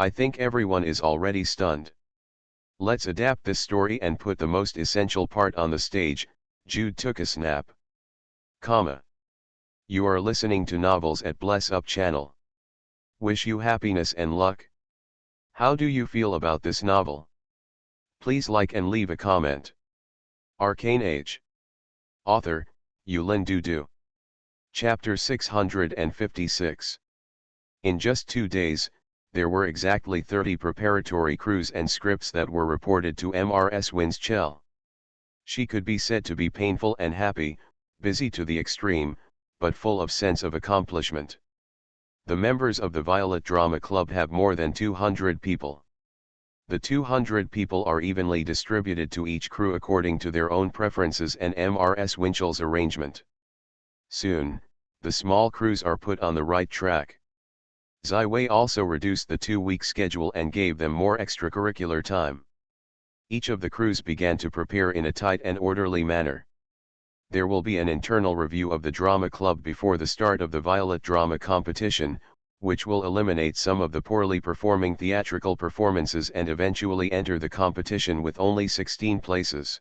I think everyone is already stunned. Let's adapt this story and put the most essential part on the stage. Jude took a snap. You are listening to Novels at Bless Up channel. Wish you happiness and luck. How do you feel about this novel? Please like and leave a comment. Arcane Age. Author, Yulin Dudu. Chapter 656. In just 2 days, there were exactly 30 preparatory crews and scripts that were reported to Mrs. Winchell. She could be said to be painful and happy, busy to the extreme, but full of sense of accomplishment. The members of the Violet Drama Club have more than 200 people. The 200 people are evenly distributed to each crew according to their own preferences and Mrs. Winchell's arrangement. Soon, the small crews are put on the right track. Ziwei also reduced the 2-week schedule and gave them more extracurricular time. Each of the crews began to prepare in a tight and orderly manner. There will be an internal review of the drama club before the start of the Violet Drama competition, which will eliminate some of the poorly performing theatrical performances and eventually enter the competition with only 16 places.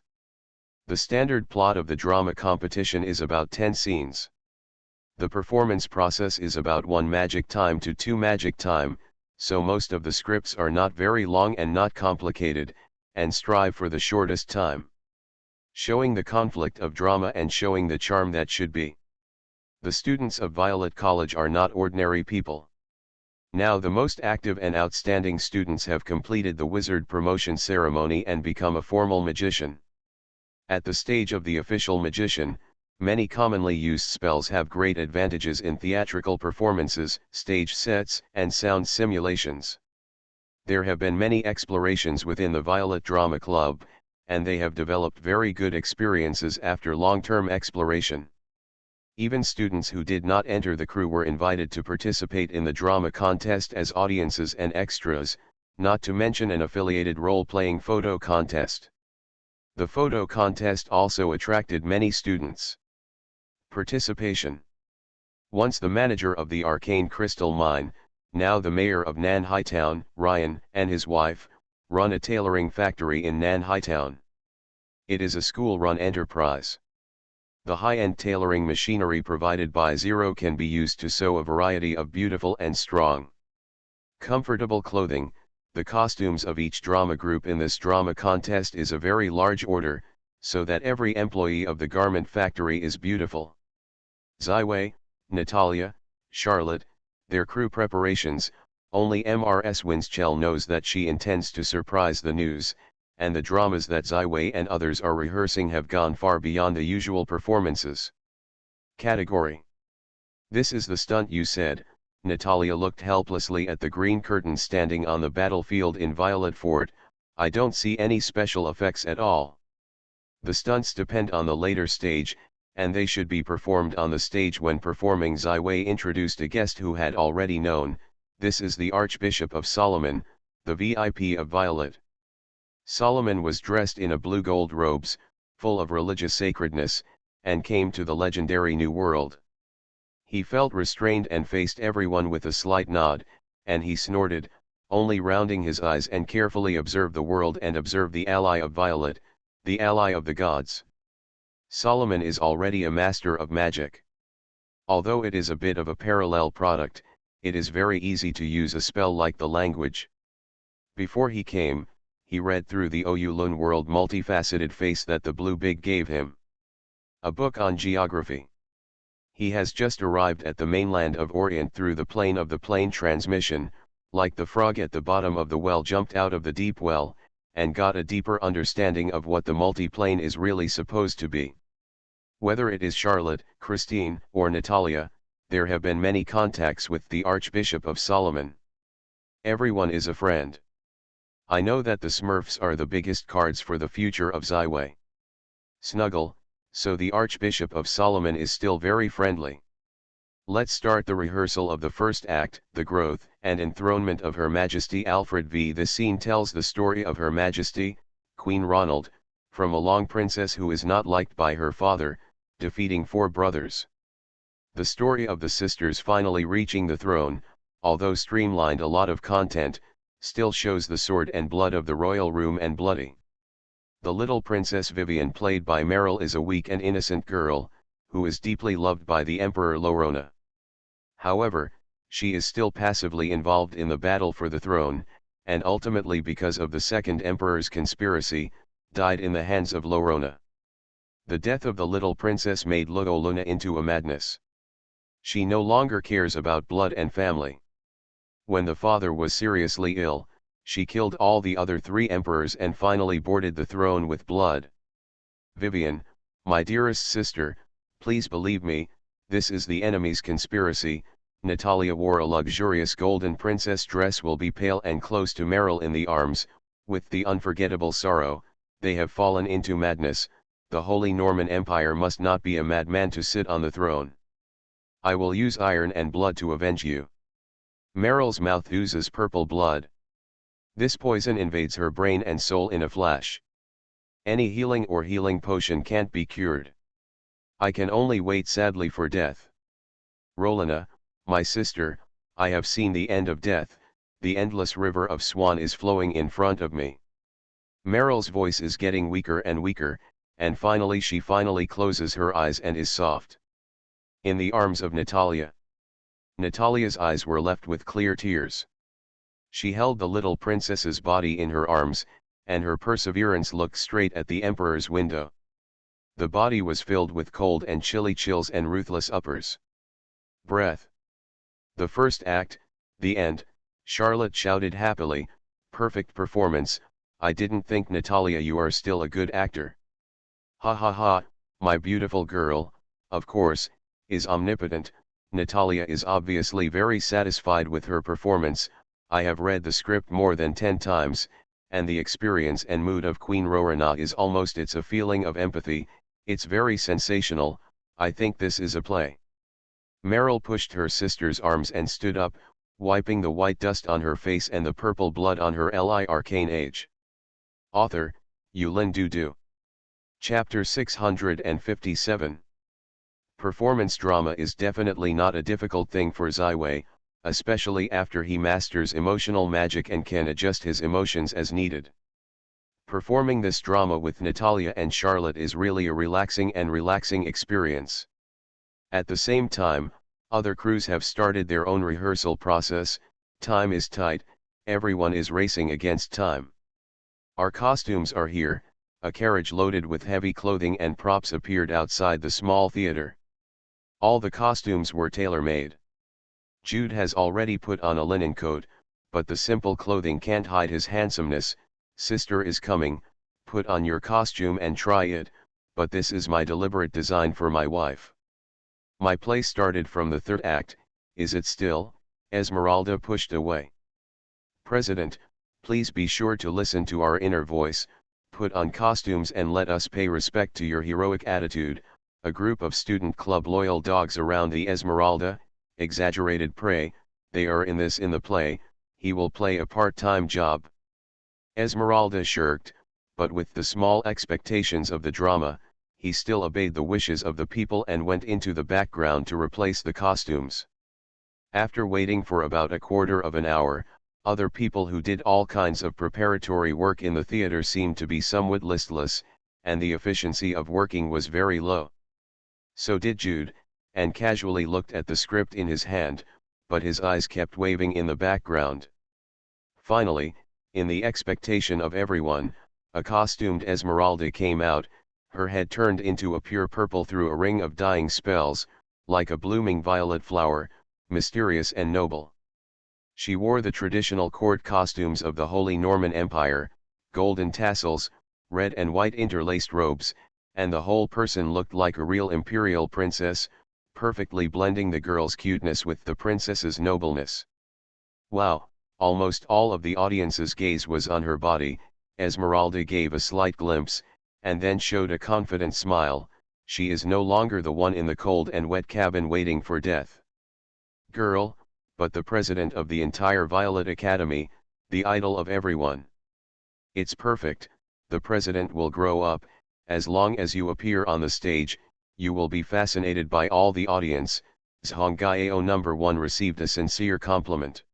The standard plot of the drama competition is about 10 scenes. The performance process is about 1 magic time to 2 magic time, so most of the scripts are not very long and not complicated, and strive for the shortest time. showing the conflict of drama and showing the charm that should be. The students of Violet College are not ordinary people. Now the most active and outstanding students have completed the wizard promotion ceremony and become a formal magician. At the stage of the official magician, many commonly used spells have great advantages in theatrical performances, stage sets, and sound simulations. There have been many explorations within the Violet Drama Club, and they have developed very good experiences after long-term exploration. Even students who did not enter the crew were invited to participate in the drama contest as audiences and extras, not to mention an affiliated role-playing photo contest. The photo contest also attracted many students. Participation. Once the manager of the Arcane Crystal Mine, now the mayor of Nan Hightown, Ryan, and his wife, run a tailoring factory in Nan Hightown. It is a school-run enterprise. The high-end tailoring machinery provided by Zero can be used to sew a variety of beautiful and strong, comfortable clothing. The costumes of each drama group in this drama contest is a very large order, so that every employee of the garment factory is beautiful. Ziwei, Natalia, Charlotte, their crew preparations, only Mrs. Winchell knows that she intends to surprise the news, and the dramas that Ziwei and others are rehearsing have gone far beyond the usual performances. Category. This is the stunt you said. Natalia looked helplessly at the green curtain standing on the battlefield in Violet Fort. I don't see any special effects at all. The stunts depend on the later stage, and they should be performed on the stage. When performing, Ziwei introduced a guest who had already known. This is the Archbishop of Solomon, the VIP of Violet. Solomon was dressed in a blue-gold robes, full of religious sacredness, and came to the legendary New World. He felt restrained and faced everyone with a slight nod, and he snorted, only rounding his eyes, and carefully observed the world and observed the ally of Violet, the ally of the gods. Solomon is already a master of magic. Although it is a bit of a parallel product, it is very easy to use a spell like the language. Before he came, he read through the Oulun world multifaceted face that the Blue Big gave him. A book on geography. He has just arrived at the mainland of Orient through the plane of the plane transmission, like the frog at the bottom of the well jumped out of the deep well, and got a deeper understanding of what the multiplane is really supposed to be. Whether it is Charlotte, Christine, or Natalia, there have been many contacts with the Archbishop of Solomon. Everyone is a friend. I know that the Smurfs are the biggest cards for the future of Ziwei. Snuggle, so the Archbishop of Solomon is still very friendly. Let's start the rehearsal of the first act, the growth and enthronement of Her Majesty Alfred V. This scene tells the story of Her Majesty, Queen Ronald, from a long princess who is not liked by her father, defeating 4 brothers. The story of the sisters finally reaching the throne, although streamlined a lot of content, still shows the sword and blood of the royal room and bloody. The little Princess Vivian, played by Meryl, is a weak and innocent girl, who is deeply loved by the Emperor Lorona. However, she is still passively involved in the battle for the throne, and ultimately, because of the second emperor's conspiracy, died in the hands of Lorona. The death of the little princess made Lorona into a madness. She no longer cares about blood and family. When the father was seriously ill, she killed all the other 3 emperors and finally boarded the throne with blood. Vivian, my dearest sister, please believe me, this is the enemy's conspiracy. Natalia wore a luxurious golden princess dress, will be pale and close to Meryl in the arms, with the unforgettable sorrow. They have fallen into madness. The Holy Norman Empire must not be a madman to sit on the throne. I will use iron and blood to avenge you. Meryl's mouth oozes purple blood. This poison invades her brain and soul in a flash. Any healing or healing potion can't be cured. I can only wait sadly for death. Rolina, my sister, I have seen the end of death. The endless river of Swan is flowing in front of me. Meryl's voice is getting weaker and weaker, and finally she closes her eyes and is soft in the arms of Natalia. Natalia's eyes were left with clear tears. She held the little princess's body in her arms, and her perseverance looked straight at the emperor's window. The body was filled with cold and chilly chills and ruthless uppers. Breath. The first act, the end, Charlotte shouted happily, perfect performance, I didn't think Natalia you are still a good actor. Ha ha ha, my beautiful girl, of course, is omnipotent. Natalia is obviously very satisfied with her performance. I have read the script more than 10 times, and the experience and mood of Queen Rowena is almost it's a feeling of empathy, it's very sensational. I think this is a play. Meryl pushed her sister's arms and stood up, wiping the white dust on her face and the purple blood on her Arcane Age. Author, Yulin Dudu. Chapter 657. Performance drama is definitely not a difficult thing for Ziwei, especially after he masters emotional magic and can adjust his emotions as needed. Performing this drama with Natalia and Charlotte is really a relaxing experience. At the same time, other crews have started their own rehearsal process. Time is tight, everyone is racing against time. Our costumes are here. A carriage loaded with heavy clothing and props appeared outside the small theater. All the costumes were tailor-made. Jude has already put on a linen coat, but the simple clothing can't hide his handsomeness. Sister is coming, put on your costume and try it, but this is my deliberate design for my wife. My play started from the third act, is it still? Esmeralda pushed away. President, please be sure to listen to our inner voice, put on costumes and let us pay respect to your heroic attitude. A group of student club loyal dogs around the Esmeralda, exaggerated prey, they are in the play, he will play a part-time job. Esmeralda shirked, but with the small expectations of the drama, he still obeyed the wishes of the people and went into the background to replace the costumes. After waiting for about a quarter of an hour, other people who did all kinds of preparatory work in the theater seemed to be somewhat listless, and the efficiency of working was very low. So did Jude, and casually looked at the script in his hand, but his eyes kept waving in the background. Finally, in the expectation of everyone, a costumed Esmeralda came out, her head turned into a pure purple through a ring of dying spells, like a blooming violet flower, mysterious and noble. She wore the traditional court costumes of the Holy Norman Empire, golden tassels, red and white interlaced robes, and the whole person looked like a real imperial princess, perfectly blending the girl's cuteness with the princess's nobleness. Wow, almost all of the audience's gaze was on her body. Esmeralda gave a slight glimpse, and then showed a confident smile. She is no longer the one in the cold and wet cabin waiting for death. Girl, but the president of the entire Violet Academy, the idol of everyone. It's perfect, the president will grow up. As long as you appear on the stage, you will be fascinated by all the audience. Zhongyao No. 1 received a sincere compliment.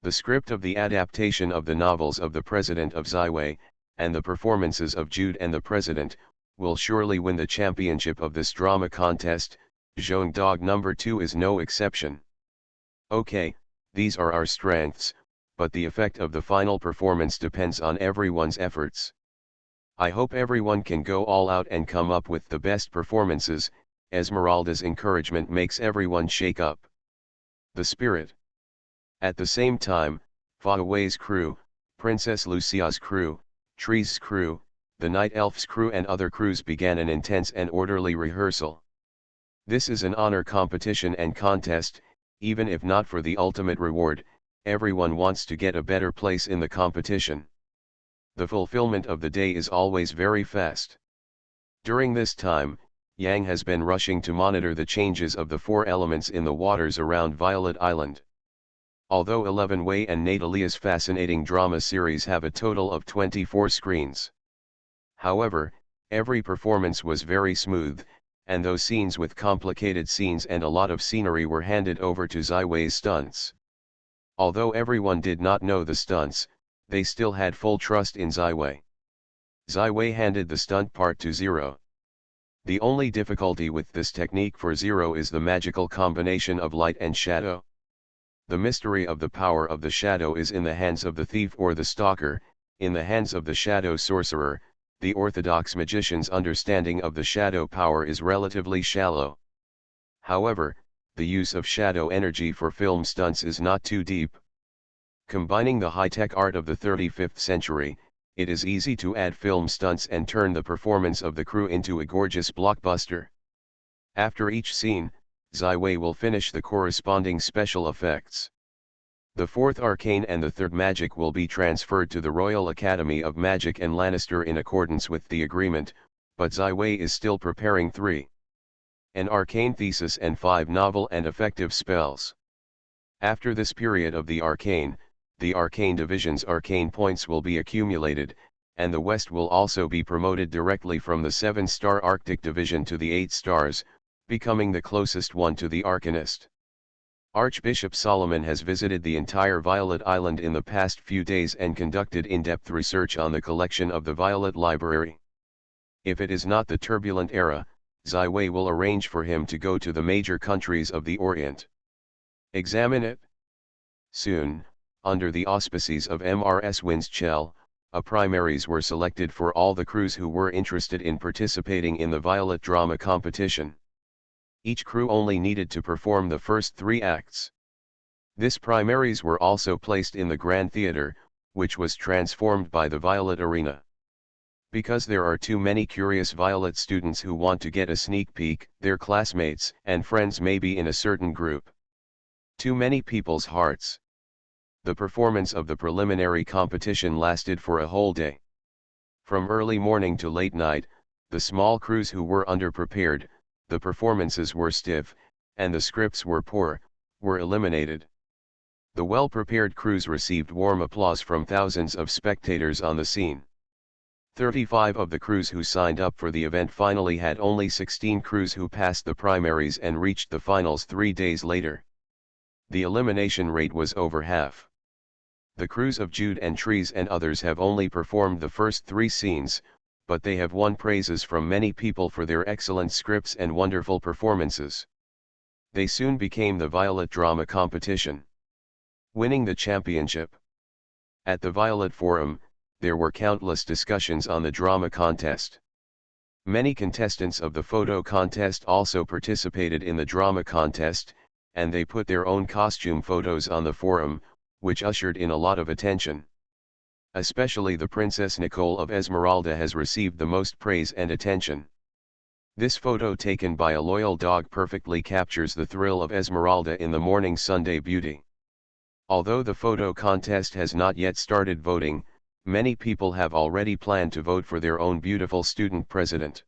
The script of the adaptation of the novels of the President of Ziwei, and the performances of Jude and the President, will surely win the championship of this drama contest. Zhongdog No. 2 is no exception. Okay, these are our strengths, but the effect of the final performance depends on everyone's efforts. I hope everyone can go all out and come up with the best performances. Esmeralda's encouragement makes everyone shake up. The spirit. At the same time, Fawaway's crew, Princess Lucia's crew, Tree's crew, the Night Elf's crew and other crews began an intense and orderly rehearsal. This is an honor competition and contest, even if not for the ultimate reward, everyone wants to get a better place in the competition. The fulfillment of the day is always very fast. During this time, Yang has been rushing to monitor the changes of the 4 elements in the waters around Violet Island. Although 11 Wei and Natalia's fascinating drama series have a total of 24 screens. However, every performance was very smooth, and those scenes with complicated scenes and a lot of scenery were handed over to Ziwei's stunts. Although everyone did not know the stunts, they still had full trust in Ziwei. Ziwei handed the stunt part to Zero. The only difficulty with this technique for Zero is the magical combination of light and shadow. The mystery of the power of the shadow is in the hands of the thief or the stalker. In the hands of the shadow sorcerer, the orthodox magician's understanding of the shadow power is relatively shallow. However, the use of shadow energy for film stunts is not too deep. Combining the high-tech art of the 35th century, it is easy to add film stunts and turn the performance of the crew into a gorgeous blockbuster. After each scene, Ziwei will finish the corresponding special effects. The fourth arcane and the third magic will be transferred to the Royal Academy of Magic and Lannister in accordance with the agreement, but Ziwei is still preparing 3. An arcane thesis and 5 novel and effective spells. After this period of the arcane division's arcane points will be accumulated, and the West will also be promoted directly from the 7-star Arctic division to the 8 stars, becoming the closest one to the Arcanist. Archbishop Solomon has visited the entire Violet Island in the past few days and conducted in-depth research on the collection of the Violet Library. If it is not the turbulent era, Ziwei will arrange for him to go to the major countries of the Orient. Examine it. Soon, under the auspices of MRS Windschell, primaries were selected for all the crews who were interested in participating in the Violet drama competition. Each crew only needed to perform the first 3 acts. This primaries were also placed in the Grand Theatre, which was transformed by the Violet Arena. Because there are too many curious Violet students who want to get a sneak peek, their classmates and friends may be in a certain group. Too many people's hearts. The performance of the preliminary competition lasted for a whole day. From early morning to late night, the small crews who were underprepared, the performances were stiff, and the scripts were poor, were eliminated. The well-prepared crews received warm applause from thousands of spectators on the scene. 35 of the crews who signed up for the event finally had only 16 crews who passed the primaries and reached the finals 3 days later. The elimination rate was over half. The crews of Jude and Trees and others have only performed the first 3 scenes, but they have won praises from many people for their excellent scripts and wonderful performances. They soon became the Violet Drama Competition, winning the championship. At the Violet Forum, there were countless discussions on the drama contest. Many contestants of the photo contest also participated in the drama contest, and they put their own costume photos on the forum, which ushered in a lot of attention. Especially the Princess Nicole of Esmeralda has received the most praise and attention. This photo taken by a loyal dog perfectly captures the thrill of Esmeralda in the morning Sunday beauty. Although the photo contest has not yet started voting, many people have already planned to vote for their own beautiful student president.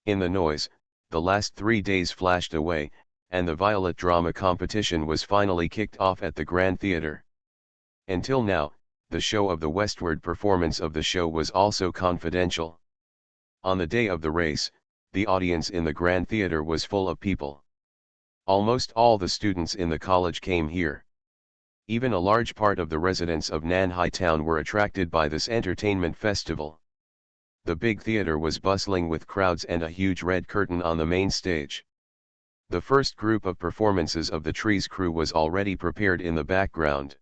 In the noise, the last 3 days flashed away, and the Violet Drama Competition was finally kicked off at the Grand Theatre. Until now, the show of the westward performance of the show was also confidential. On the day of the race, the audience in the Grand Theatre was full of people. Almost all the students in the college came here. Even a large part of the residents of Nanhai Town were attracted by this entertainment festival. The big theater was bustling with crowds and a huge red curtain on the main stage. The first group of performances of the Trees crew was already prepared in the background.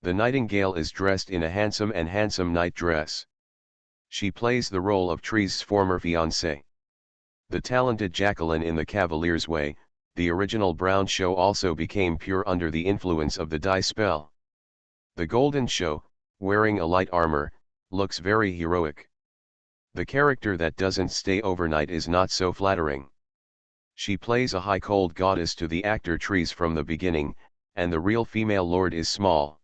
The Nightingale is dressed in a handsome night dress. She plays the role of Trees' former fiancée. The talented Jacqueline in the Cavalier's Way, the original Brown show, also became pure under the influence of the dye spell. The Golden Show, wearing a light armor, looks very heroic. The character that doesn't stay overnight is not so flattering. She plays a high cold goddess to the actor Trees from the beginning, and the real female lord is Small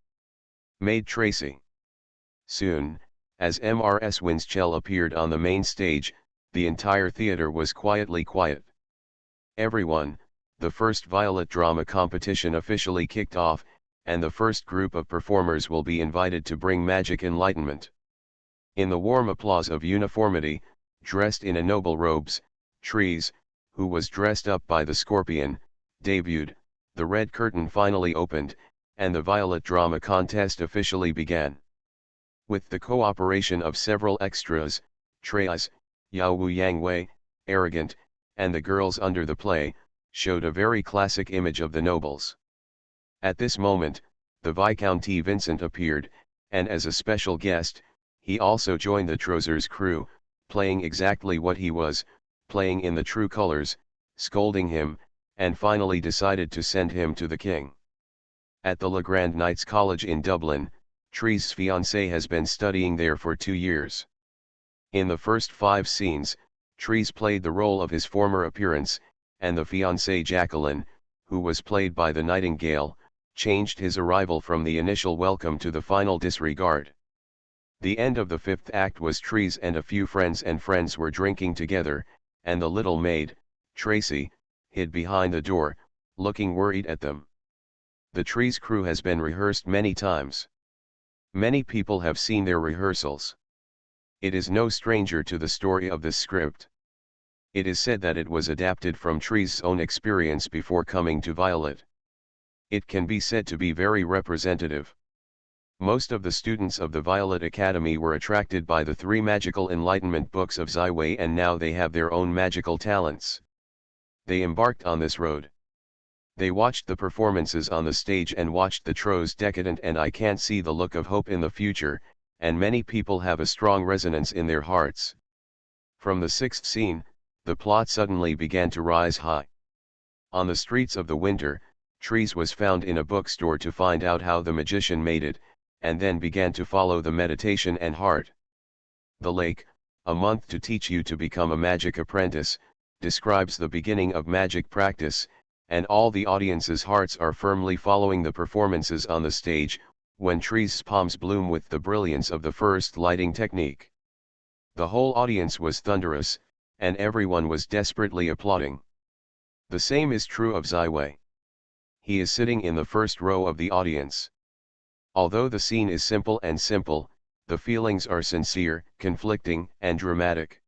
Maid Tracy. Soon, as MRS Windschell appeared on the main stage, the entire theater was quietly quiet. Everyone, the first Violet Drama Competition officially kicked off, and the first group of performers will be invited to bring magic enlightenment. In the warm applause of uniformity, dressed in a noble robes, Trees, who was dressed up by the Scorpion, debuted, the red curtain finally opened, and the Violet Drama Contest officially began. With the cooperation of several extras, Treis, Yao Wu Yang Wei, Arrogant, and the girls under the play, showed a very classic image of the nobles. At this moment, the Viscount Vincent appeared, and as a special guest, He also joined the Trousers crew, playing exactly what he was, playing in the true colors, scolding him, and finally decided to send him to the king. At the Le Grand Knights College in Dublin, Trees' fiancée has been studying there for 2 years. In the first 5 scenes, Trees played the role of his former appearance, and the fiancée Jacqueline, who was played by the Nightingale, changed his arrival from the initial welcome to the final disregard. The end of the 5th act was Trees and a few friends were drinking together, and the little maid, Tracy, hid behind the door, looking worried at them. The Trees crew has been rehearsed many times. Many people have seen their rehearsals. It is no stranger to the story of this script. It is said that it was adapted from Trees' own experience before coming to Violet. It can be said to be very representative. Most of the students of the Violet Academy were attracted by the 3 magical enlightenment books of Sci-fi, and now they have their own magical talents. They embarked on this road. They watched the performances on the stage and watched the Troes decadent, and I can't see the look of hope in the future, and many people have a strong resonance in their hearts. From the 6th scene, the plot suddenly began to rise high. On the streets of the winter, Trees was found in a bookstore to find out how the magician made it, and then began to follow the meditation and heart. The Lake, a month to teach you to become a magic apprentice, describes the beginning of magic practice, and all the audience's hearts are firmly following the performances on the stage, when Trees' palms bloom with the brilliance of the first lighting technique. The whole audience was thunderous, and everyone was desperately applauding. The same is true of Sci-fi. He is sitting in the first row of the audience. Although the scene is simple, the feelings are sincere, conflicting, and dramatic.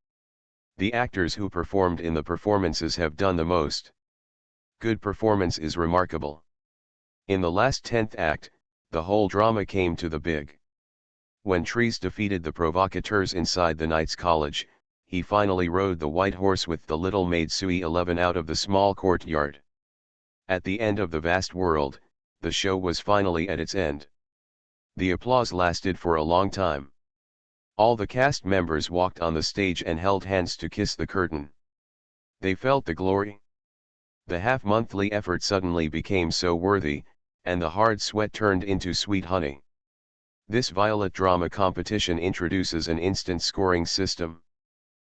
The actors who performed in the performances have done the most. Good performance is remarkable. In the last 10th act, the whole drama came to the big. When Trees defeated the provocateurs inside the Knights College, he finally rode the white horse with the little maid Sui 11 out of the small courtyard. At the end of the vast world, the show was finally at its end. The applause lasted for a long time. All the cast members walked on the stage and held hands to kiss the curtain. They felt the glory. The half-monthly effort suddenly became so worthy, and the hard sweat turned into sweet honey. This Violet drama competition introduces an instant scoring system.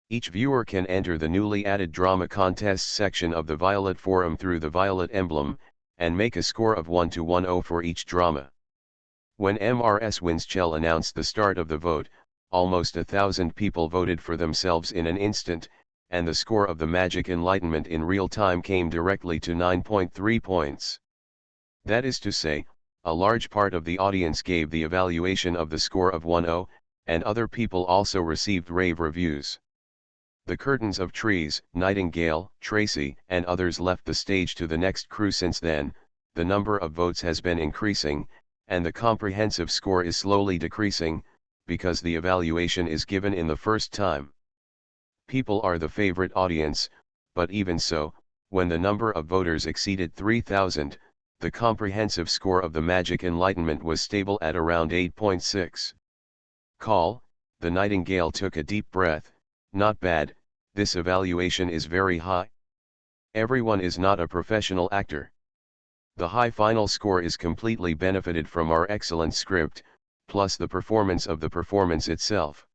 Each viewer can enter the newly added drama contest section of the Violet forum through the Violet emblem, and make a score of 1 to 10 for each drama. When MRS Winschell announced the start of the vote, almost 1,000 people voted for themselves in an instant, and the score of the Magic Enlightenment in real time came directly to 9.3 points. That is to say, a large part of the audience gave the evaluation of the score of 10, and other people also received rave reviews. The curtains of Trees, Nightingale, Tracy, and others left the stage to the next crew. Since then, the number of votes has been increasing, and the comprehensive score is slowly decreasing, because the evaluation is given in the first time. People are the favorite audience, but even so, when the number of voters exceeded 3,000, the comprehensive score of the Magic Enlightenment was stable at around 8.6. Call, the Nightingale took a deep breath. Not bad, this evaluation is very high. Everyone is not a professional actor. The high final score is completely benefited from our excellent script, plus the performance of the performance itself.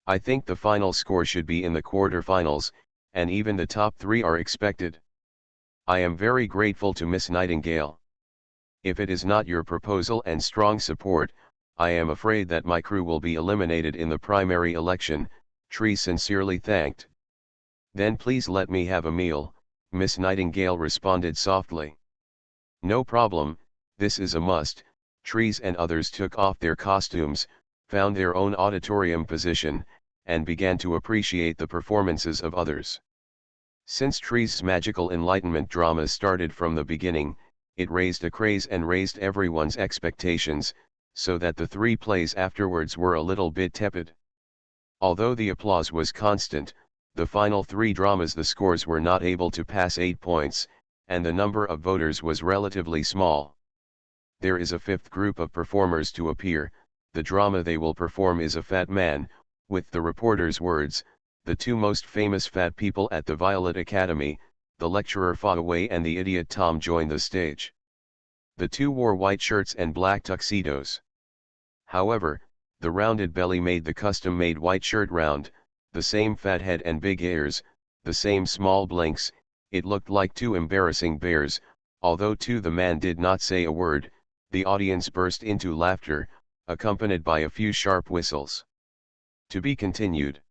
I think the final score should be in the quarterfinals, and even the top 3 are expected. I am very grateful to Miss Nightingale. If it is not your proposal and strong support, I am afraid that my crew will be eliminated in the primary election. Trees sincerely thanked. Then please let me have a meal, Miss Nightingale responded softly. No problem, this is a must. Trees and others took off their costumes, found their own auditorium position, and began to appreciate the performances of others. Since Trees' Magical Enlightenment drama started from the beginning, it raised a craze and raised everyone's expectations, so that the 3 plays afterwards were a little bit tepid. Although the applause was constant, the final 3 dramas the scores were not able to pass 8 points, and the number of voters was relatively small. There is a 5th group of performers to appear, the drama they will perform is a fat man, with the reporter's words, the two most famous fat people at the Violet Academy, the lecturer fought away and the idiot Tom joined the stage. The two wore white shirts and black tuxedos. However, the rounded belly made the custom-made white shirt round, the same fat head and big ears, the same small blinks. It looked like two embarrassing bears. Although the man did not say a word, the audience burst into laughter, accompanied by a few sharp whistles. To be continued.